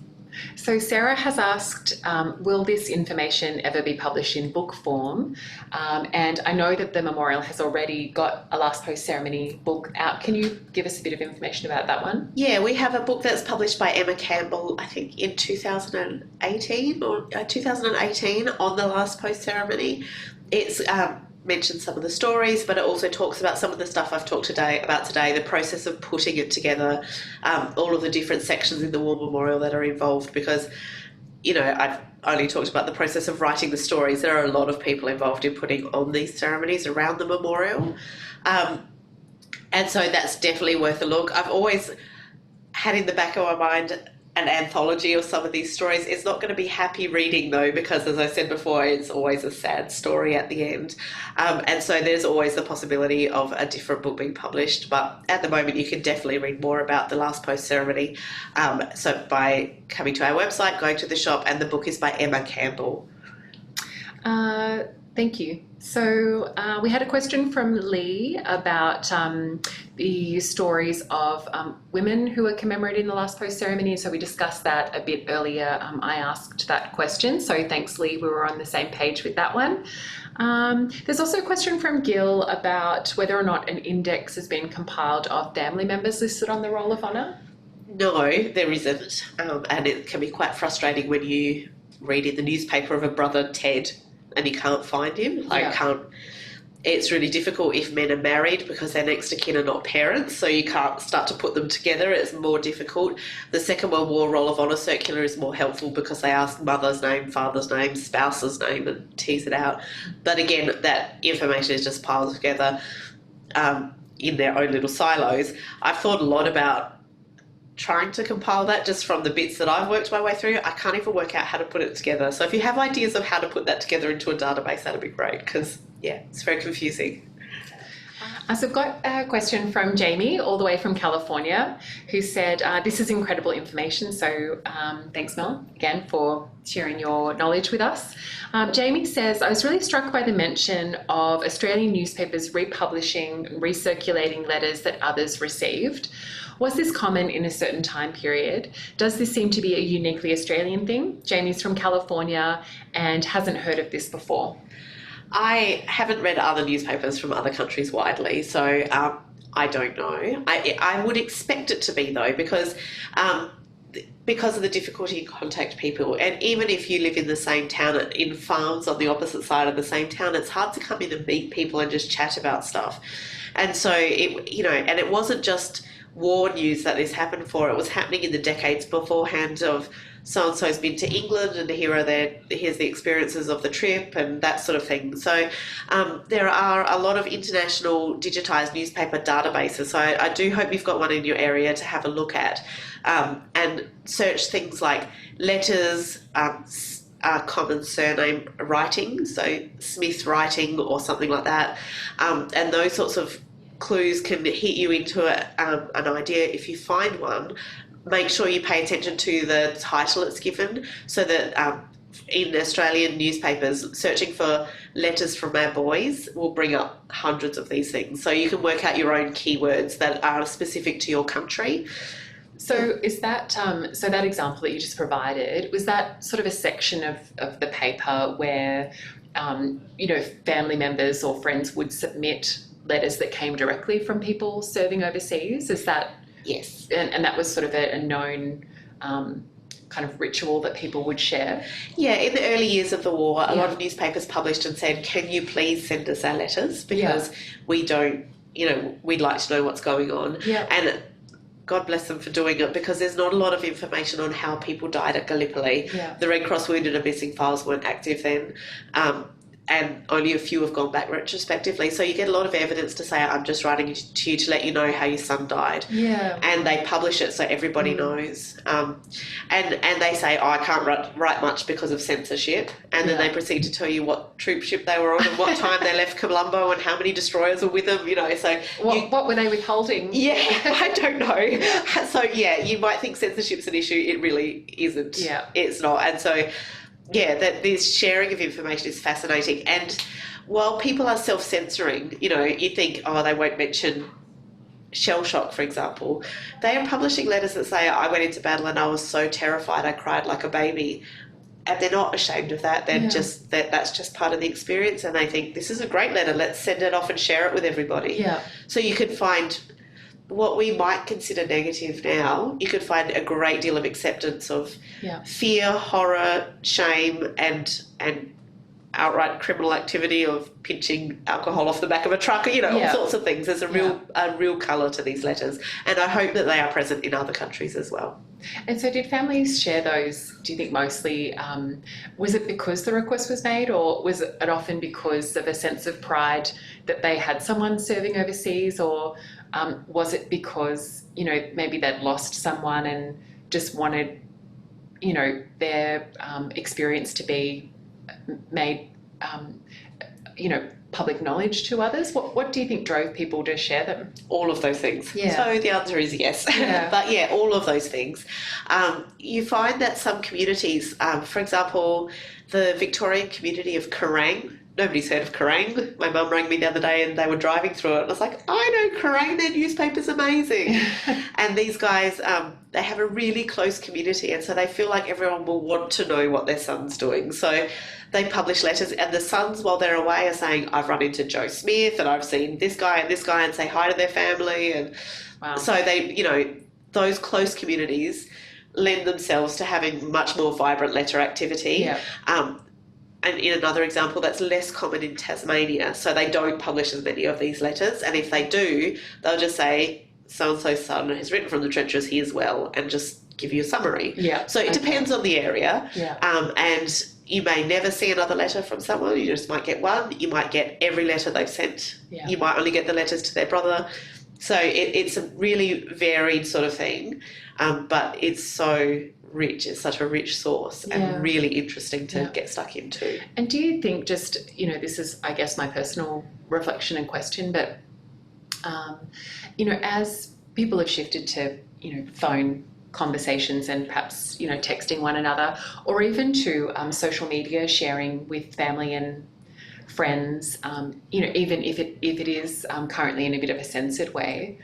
So Sarah has asked, will this information ever be published in book form? And I know that the memorial has already got a last post ceremony book out. Can you give us a bit of information about that one? Yeah, we have a book that's published by Emma Campbell, I think in 2018 on the last post ceremony. It's mentions some of the stories, but it also talks about some of the stuff I've talked about today, the process of putting it together, all of the different sections in the war memorial that are involved, because, you know, I've only talked about the process of writing the stories. There are a lot of people involved in putting on these ceremonies around the memorial. And so that's definitely worth a look. I've always had in the back of my mind an anthology of some of these stories. It's not going to be happy reading though, because as I said before, it's always a sad story at the end. And so there's always the possibility of a different book being published. But at the moment, you can definitely read more about the last post ceremony. So by coming to our website, going to the shop, and the book is by Emma Campbell. Thank you. So we had a question from Lee about the stories of women who are commemorated in the last post ceremony. So we discussed that a bit earlier. I asked that question. So thanks, Lee. We were on the same page with that one. There's also a question from Gil about whether or not an index has been compiled of family members listed on the Roll of Honour. No, there isn't. And it can be quite frustrating when you read in the newspaper of a brother, Ted, and you can't find him. It's really difficult if men are married, because their next of kin are not parents, so you can't start to put them together. It's more difficult. The Second World War Roll of Honour circular is more helpful, because they ask mother's name, father's name, spouse's name, and tease it out. But again, that information is just piled together in their own little silos. I've thought a lot about trying to compile that just from the bits that I've worked my way through. I can't even work out how to put it together. So if you have ideas of how to put that together into a database, that'd be great, because, yeah, it's very confusing. So I've got a question from Jamie, all the way from California, who said, this is incredible information. So thanks, Mel, again, for sharing your knowledge with us. Jamie says, I was really struck by the mention of Australian newspapers republishing, recirculating letters that others received. Was this common in a certain time period? Does this seem to be a uniquely Australian thing? Jamie's from California and hasn't heard of this before. I haven't read other newspapers from other countries widely, so I don't know. I would expect it to be, though, because of the difficulty to contact people. And even if you live in the same town, in farms on the opposite side of the same town, it's hard to come in and meet people and just chat about stuff. And so, it wasn't just war news that this happened for. It was happening in the decades beforehand of so-and-so's been to England and here's the experiences of the trip and that sort of thing. So there are a lot of international digitised newspaper databases. So I do hope you've got one in your area to have a look at and search things like letters, common surname writing, so Smith writing or something like that, and those sorts of clues can hit you into an idea. If you find one, make sure you pay attention to the title it's given, so that in Australian newspapers, searching for letters from our boys will bring up hundreds of these things. So you can work out your own keywords that are specific to your country. So is that, so that example that you just provided, was that sort of a section of the paper where, family members or friends would submit letters that came directly from people serving overseas? Is that? Yes. And that was sort of a known kind of ritual that people would share? Yeah, in the early years of the war, a lot of newspapers published and said, can you please send us our letters? Because we don't, we'd like to know what's going on. Yeah. And God bless them for doing it, because there's not a lot of information on how people died at Gallipoli. Yeah. The Red Cross Wounded and Missing files weren't active then. and only a few have gone back retrospectively. So you get a lot of evidence to say, I'm just writing to you to let you know how your son died. Yeah. And they publish it so everybody knows. And they say, I can't write much because of censorship. And then they proceed to tell you what troop ship they were on and what time they left Colombo and how many destroyers were with them, So what were they withholding? Yeah, I don't know. So, you might think censorship's an issue. It really isn't. Yeah. It's not. And so, that this sharing of information is fascinating. And while people are self-censoring, you think, they won't mention shell shock, for example. They are publishing letters that say, I went into battle and I was so terrified I cried like a baby. And they're not ashamed of that. They're just that's just part of the experience. And they think, this is a great letter. Let's send it off and share it with everybody. Yeah. So you could find what we might consider negative now, you could find a great deal of acceptance of fear, horror, shame, and outright criminal activity of pinching alcohol off the back of a truck, all sorts of things. There's a real colour to these letters, and I hope that they are present in other countries as well. And so did families share those, do you think mostly, was it because the request was made, or was it often because of a sense of pride that they had someone serving overseas, or was it because, maybe they'd lost someone and just wanted, their experience to be made, public knowledge to others? What do you think drove people to share them? All of those things. Yeah. So the answer is yes. Yeah. But all of those things. You find that some communities, for example, the Victorian community of Kerrang, nobody's heard of Kerrang. My mum rang me the other day and they were driving through it and I was like, I know Kerrang, their newspaper's amazing. And these guys, they have a really close community, and so they feel like everyone will want to know what their son's doing. So they publish letters, and the sons, while they're away, are saying, I've run into Joe Smith and I've seen this guy and say hi to their family. And so they, those close communities lend themselves to having much more vibrant letter activity. Yeah. And in another example, that's less common in Tasmania. So they don't publish as many of these letters. And if they do, they'll just say, so-and-so's son has written from the trenches, he as well, and just give you a summary. Yeah. So it depends on the area. Yeah. And you may never see another letter from someone. You just might get one. You might get every letter they've sent. Yeah. You might only get the letters to their brother. So it's a really varied sort of thing. But it's so rich. It's such a rich source and really interesting to get stuck into. And do you think just, this is, I guess, my personal reflection and question, but, as people have shifted to, phone conversations and perhaps, texting one another, or even to social media sharing with family and friends, even if it is currently in a bit of a censored way,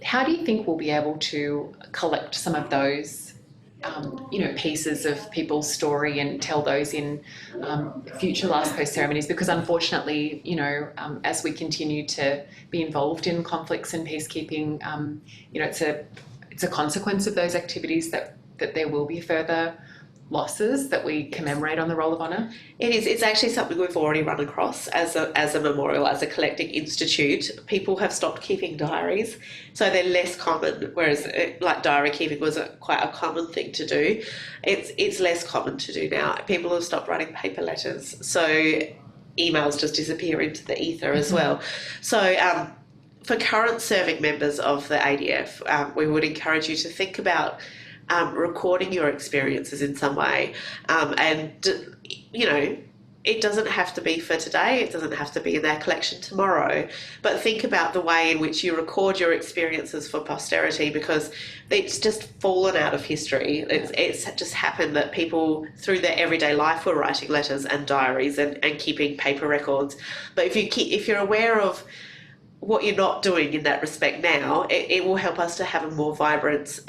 how do you think we'll be able to collect some of those pieces of people's story and tell those in future last post ceremonies? Because unfortunately, as we continue to be involved in conflicts and peacekeeping, it's a consequence of those activities that there will be further losses that we commemorate on the Roll of Honour. It is. It's actually something we've already run across as a memorial, as a collecting institute. People have stopped keeping diaries, so they're less common, whereas like diary keeping was quite a common thing to do. It's less common to do now. People have stopped writing paper letters, so emails just disappear into the ether as well. So for current serving members of the ADF, we would encourage you to think about recording your experiences in some way. It doesn't have to be for today, it doesn't have to be in our collection tomorrow, but think about the way in which you record your experiences for posterity, because it's just fallen out of history. It's just happened that people through their everyday life were writing letters and diaries and keeping paper records. But if you're aware of what you're not doing in that respect now, it will help us to have a more vibrant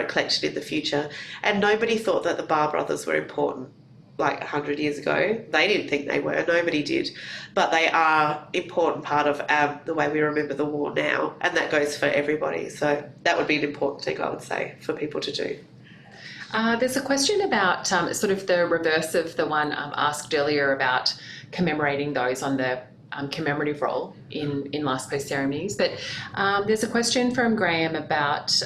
collection in the future. And nobody thought that the Barr brothers were important like 100 years ago. They didn't think they were. Nobody did. But they are an important part of the way we remember the war now, and that goes for everybody. So that would be an important thing, I would say, for people to do. There's a question about sort of the reverse of the one asked earlier about commemorating those on the commemorative role in last post ceremonies. But there's a question from Graham about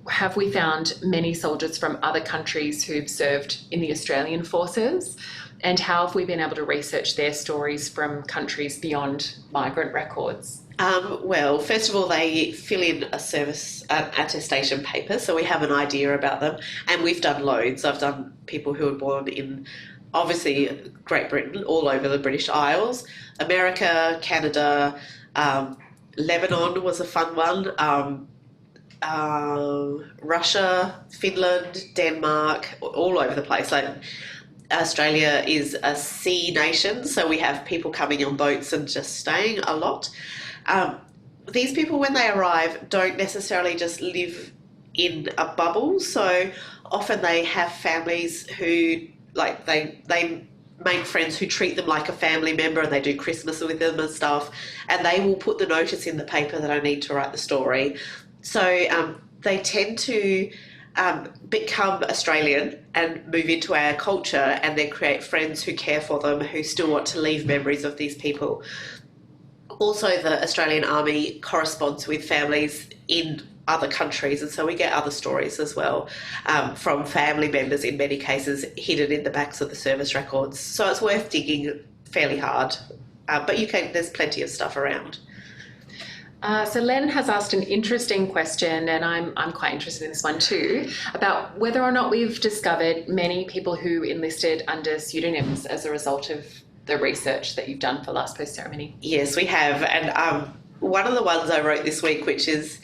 have we found many soldiers from other countries who've served in the Australian forces, and how have we been able to research their stories from countries beyond migrant records? Well, first of all, they fill in a service attestation paper, so we have an idea about them, and we've done loads. I've done people who were born in, obviously, Great Britain, all over the British Isles, America, Canada, Lebanon was a fun one, Russia, Finland, Denmark, all over the place. Like, Australia is a sea nation, so we have people coming on boats and just staying a lot. These people, when they arrive, don't necessarily just live in a bubble. So often they have families who, like, they make friends who treat them like a family member, and they do Christmas with them and stuff. And they will put the notice in the paper that I need to write the story. So they tend to become Australian and move into our culture, and then create friends who care for them, who still want to leave memories of these people. Also, the Australian Army corresponds with families in other countries, and so we get other stories as well from family members, in many cases hidden in the backs of the service records. So it's worth digging fairly hard, but there's plenty of stuff around. So Len has asked an interesting question, and I'm quite interested in this one too, about whether or not we've discovered many people who enlisted under pseudonyms as a result of the research that you've done for Last Post Ceremony. Yes, we have. And one of the ones I wrote this week, which is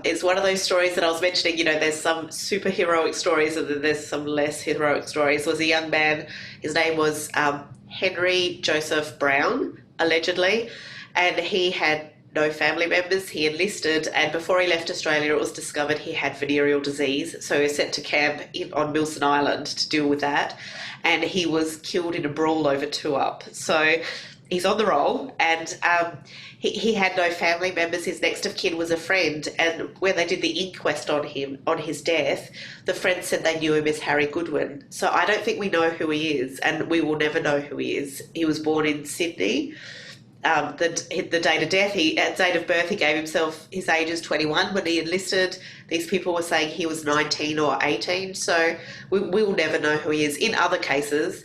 it's one of those stories that I was mentioning, there's some super heroic stories and then there's some less heroic stories, was a young man. His name was Henry Joseph Brown, allegedly, and he had no family members. He enlisted, and before he left Australia, it was discovered he had venereal disease. So he was sent to camp on Milson Island to deal with that, and he was killed in a brawl over two up. So he's on the roll, and he had no family members. His next of kin was a friend, and when they did the inquest on him, on his death, the friend said they knew him as Harry Goodwin. So I don't think we know who he is, and we will never know who he is. He was born in Sydney. The date of death, at date of birth, he gave himself, his age is 21 when he enlisted. These people were saying he was 19 or 18, so we will never know who he is. In other cases,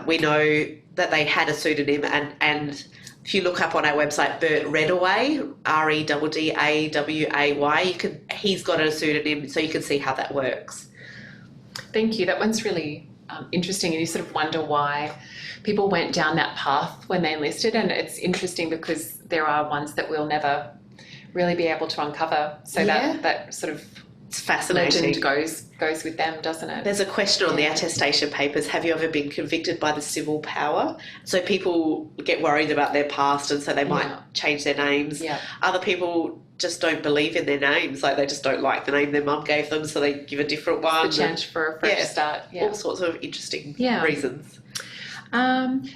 we know that they had a pseudonym, and if you look up on our website, Bert Redaway, Reddaway, he's got a pseudonym, so you can see how that works. Thank you. That one's really interesting, and you sort of wonder why people went down that path when they enlisted, and it's interesting because there are ones that we'll never really be able to uncover. So that sort of, it's fascinating. Legend goes with them, doesn't it? There's a question on the attestation papers: have you ever been convicted by the civil power? So people get worried about their past, and so they might change their names. Yeah. Other people just don't believe in their names, like they just don't like the name their mum gave them, so they give a different one. The chance for a fresh start. Yeah. All sorts of interesting reasons.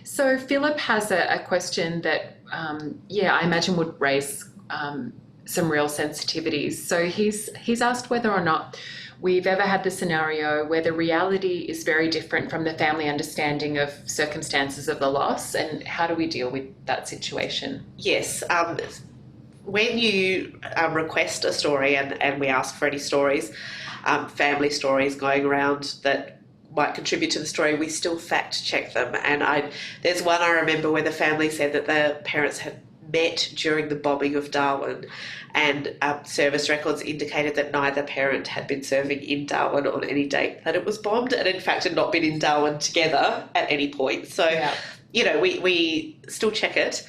So Philip has a question that, I imagine would raise some real sensitivities. So he's asked whether or not we've ever had the scenario where the reality is very different from the family understanding of circumstances of the loss, and how do we deal with that situation? Yes. When you request a story, and we ask for any stories, family stories going around that might contribute to the story, we still fact check them. And there's one I remember where the family said that their parents had met during the bombing of Darwin, and service records indicated that neither parent had been serving in Darwin on any date that it was bombed, and in fact had not been in Darwin together at any point. So, we still check it,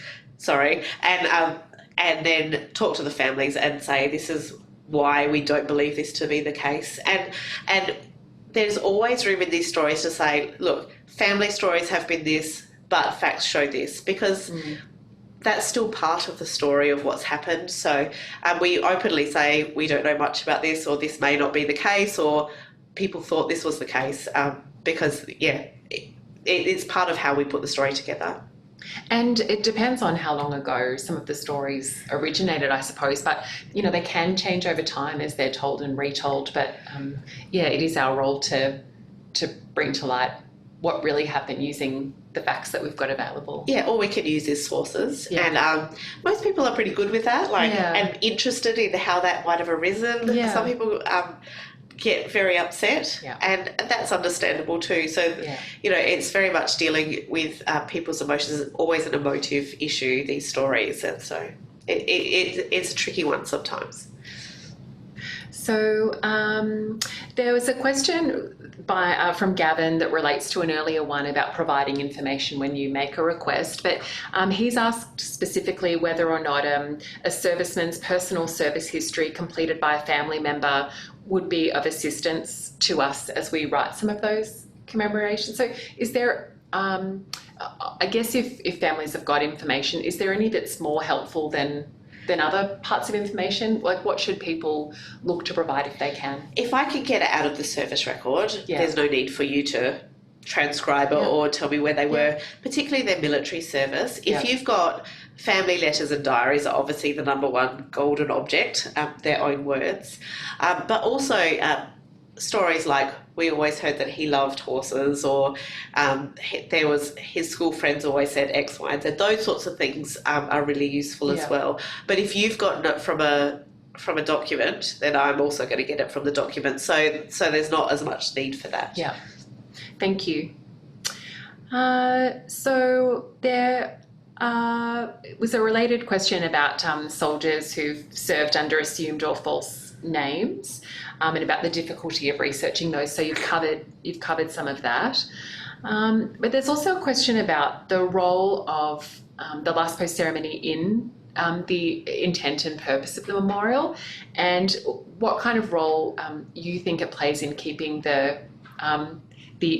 and then talk to the families and say, this is why we don't believe this to be the case. And there's always room in these stories to say, look, family stories have been this, but facts show this, because that's still part of the story of what's happened. So we openly say, we don't know much about this, or this may not be the case, or people thought this was the case, because, it's part of how we put the story together. And it depends on how long ago some of the stories originated, I suppose. But, they can change over time as they're told and retold. But, it is our role to bring to light what really happened using the facts that we've got available. Yeah, all we can use is sources. Yeah. And most people are pretty good with that, Yeah. and interested in how that might have arisen. Yeah. Some people get very upset, Yeah. and that's understandable too. So, Yeah. it's very much dealing with people's emotions. It's always an emotive issue, these stories, and so it's a tricky one sometimes. So there was a question from Gavin that relates to an earlier one about providing information when you make a request, but he's asked specifically whether or not a serviceman's personal service history completed by a family member would be of assistance to us as we write some of those commemorations. So is there, I guess if families have got information, is there any that's more helpful than other parts of information? Like, what should people look to provide if they can? If I can get it out of the service record, Yeah. there's no need for you to transcribe it or tell me where they were, particularly their military service. If you've got family letters and diaries are obviously the number one golden object, their own words, but also stories like, we always heard that he loved horses, or there was his school friends always said X, Y, and Z. Those sorts of things are really useful as well. But if you've gotten it from a document, then I'm also going to get it from the document. So there's not as much need for that. Yeah. Thank you. So there was a related question about soldiers who've served under assumed or false names, and about the difficulty of researching those. So you've covered some of that. But there's also a question about the role of the last post ceremony in the intent and purpose of the memorial, and what kind of role you think it plays in keeping the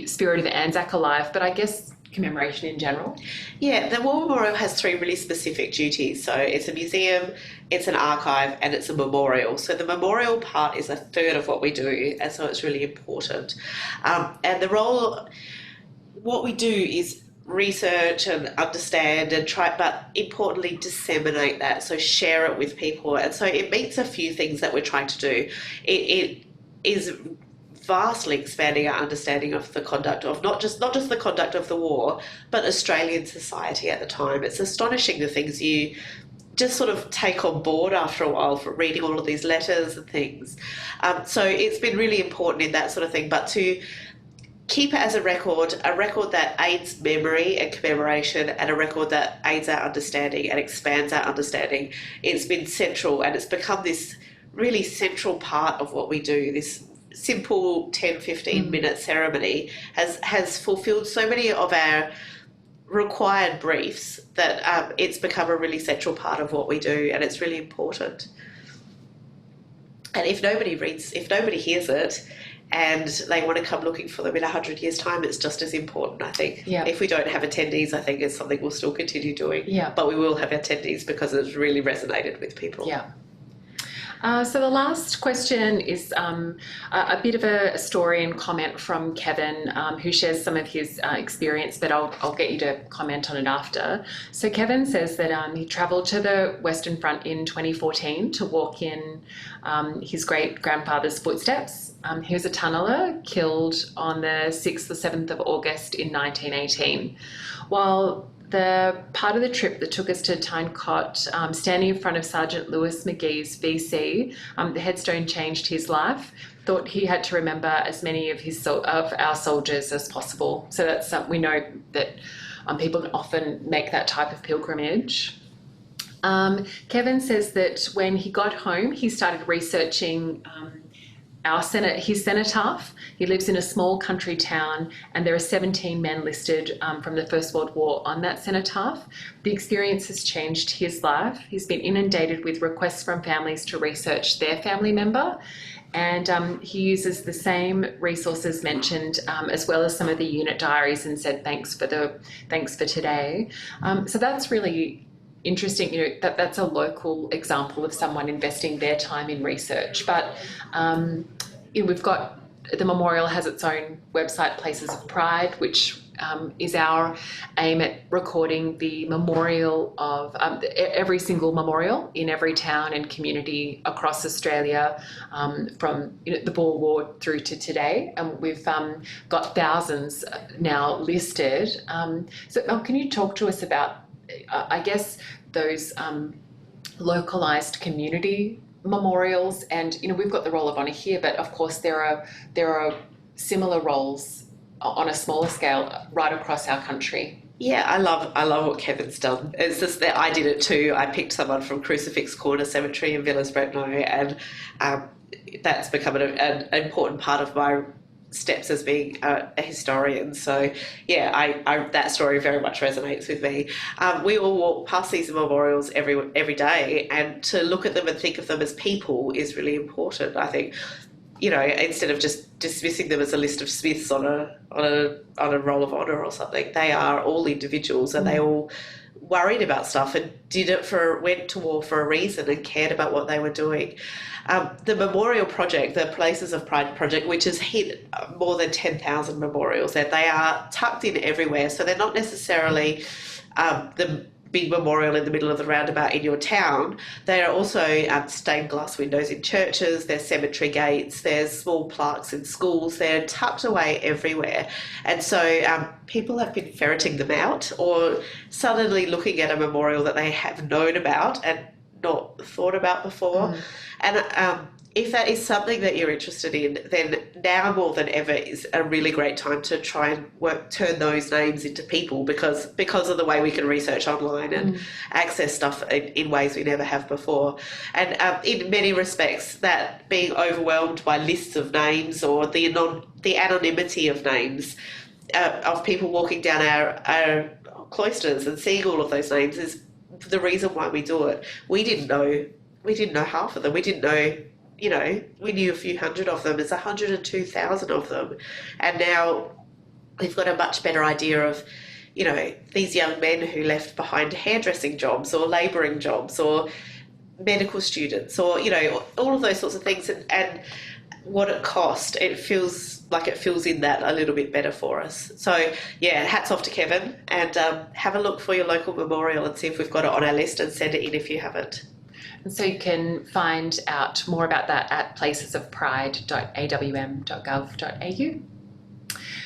spirit of Anzac alive, but I guess commemoration in general. Yeah, the War Memorial has 3 really specific duties. So it's a museum, it's an archive, and it's a memorial. So the memorial part is a third of what we do, and so it's really important. And the role, what we do is research and understand and try, but importantly disseminate that, so share it with people. And so it meets a few things that we're trying to do. It is vastly expanding our understanding of the conduct of not just the conduct of the war, but Australian society at the time. It's astonishing the things you just sort of take on board after a while for reading all of these letters and things. So it's been really important in that sort of thing, but to keep it as a record that aids memory and commemoration, and a record that aids our understanding and expands our understanding. It's been central, and it's become this really central part of what we do. This simple 10-15 minute ceremony has fulfilled so many of our required briefs that it's become a really central part of what we do, and it's really important. And if nobody hears it and they want to come looking for them in 100 years' time, it's just as important, I think. Yeah. If we don't have attendees, I think it's something we'll still continue doing. Yeah. But we will have attendees because it's really resonated with people. Yeah. So the last question is a bit of a story and comment from Kevin, who shares some of his experience, but I'll get you to comment on it after. So Kevin says that he travelled to the Western Front in 2014 to walk in his great-grandfather's footsteps. He was a tunneler killed on the 6th or 7th of August in 1918. While the part of the trip that took us to Tyncott, standing in front of Sergeant Lewis McGee's VC, the headstone changed his life. Thought he had to remember as many of our soldiers as possible. So that's we know that people often make that type of pilgrimage. Kevin says that when he got home, he started researching his cenotaph. He lives in a small country town, and there are 17 men listed from the First World War on that cenotaph. The experience has changed his life. He's been inundated with requests from families to research their family member, and he uses the same resources mentioned as well as some of the unit diaries, and said thanks for today. So that's really interesting. That's a local example of someone investing their time in research, but we've got the memorial has its own website, Places of Pride, which is our aim at recording the memorial of every single memorial in every town and community across Australia, from the Boer War through to today. And we've got thousands now listed. So Mel, can you talk to us about, I guess, those localized community memorials? And we've got the Roll of Honour here, but of course there are similar roles on a smaller scale right across our country. Yeah, I love what Kevin's done. It's just that I did it too. I picked someone from Crucifix Corner Cemetery in Villers-Bretonneux, and that's become an important part of my steps as being a historian. So yeah, I that story very much resonates with me. We all walk past these memorials every day, and to look at them and think of them as people is really important, I think. Instead of just dismissing them as a list of Smiths on a roll of honour or something, they are all individuals, and they all worried about stuff and went to war for a reason and cared about what they were doing. The memorial project, the Places of Pride project, which has hit more than 10,000 memorials, and they are tucked in everywhere. So they're not necessarily the big memorial in the middle of the roundabout in your town. There are also stained glass windows in churches, there's cemetery gates, there's small plaques in schools. They're tucked away everywhere. And so people have been ferreting them out, or suddenly looking at a memorial that they have known about and not thought about before. And if that is something that you're interested in, then now more than ever is a really great time to try and turn those names into people, because of the way we can research online and access stuff in ways we never have before. And in many respects, that being overwhelmed by lists of names, or the anonymity of names of people walking down our cloisters and seeing all of those names, is the reason why we do it. We didn't know half of them. We didn't know. We knew a few hundred of them. There's 102,000 of them. And now we've got a much better idea of, these young men who left behind hairdressing jobs or labouring jobs or medical students, or, all of those sorts of things, and what it cost. It feels like it fills in that a little bit better for us. So, yeah, hats off to Kevin, and have a look for your local memorial and see if we've got it on our list, and send it in if you haven't. And so you can find out more about that at placesofpride.awm.gov.au.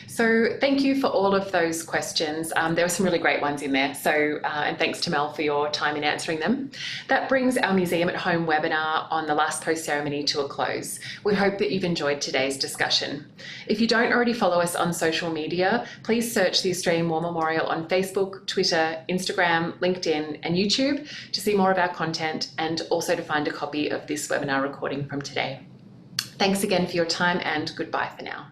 So thank you for all of those questions. There were some really great ones in there. So, and thanks to Mel for your time in answering them. That brings our Museum at Home webinar on the last post ceremony to a close. We hope that you've enjoyed today's discussion. If you don't already follow us on social media, please search the Australian War Memorial on Facebook, Twitter, Instagram, LinkedIn, and YouTube to see more of our content, and also to find a copy of this webinar recording from today. Thanks again for your time, and goodbye for now.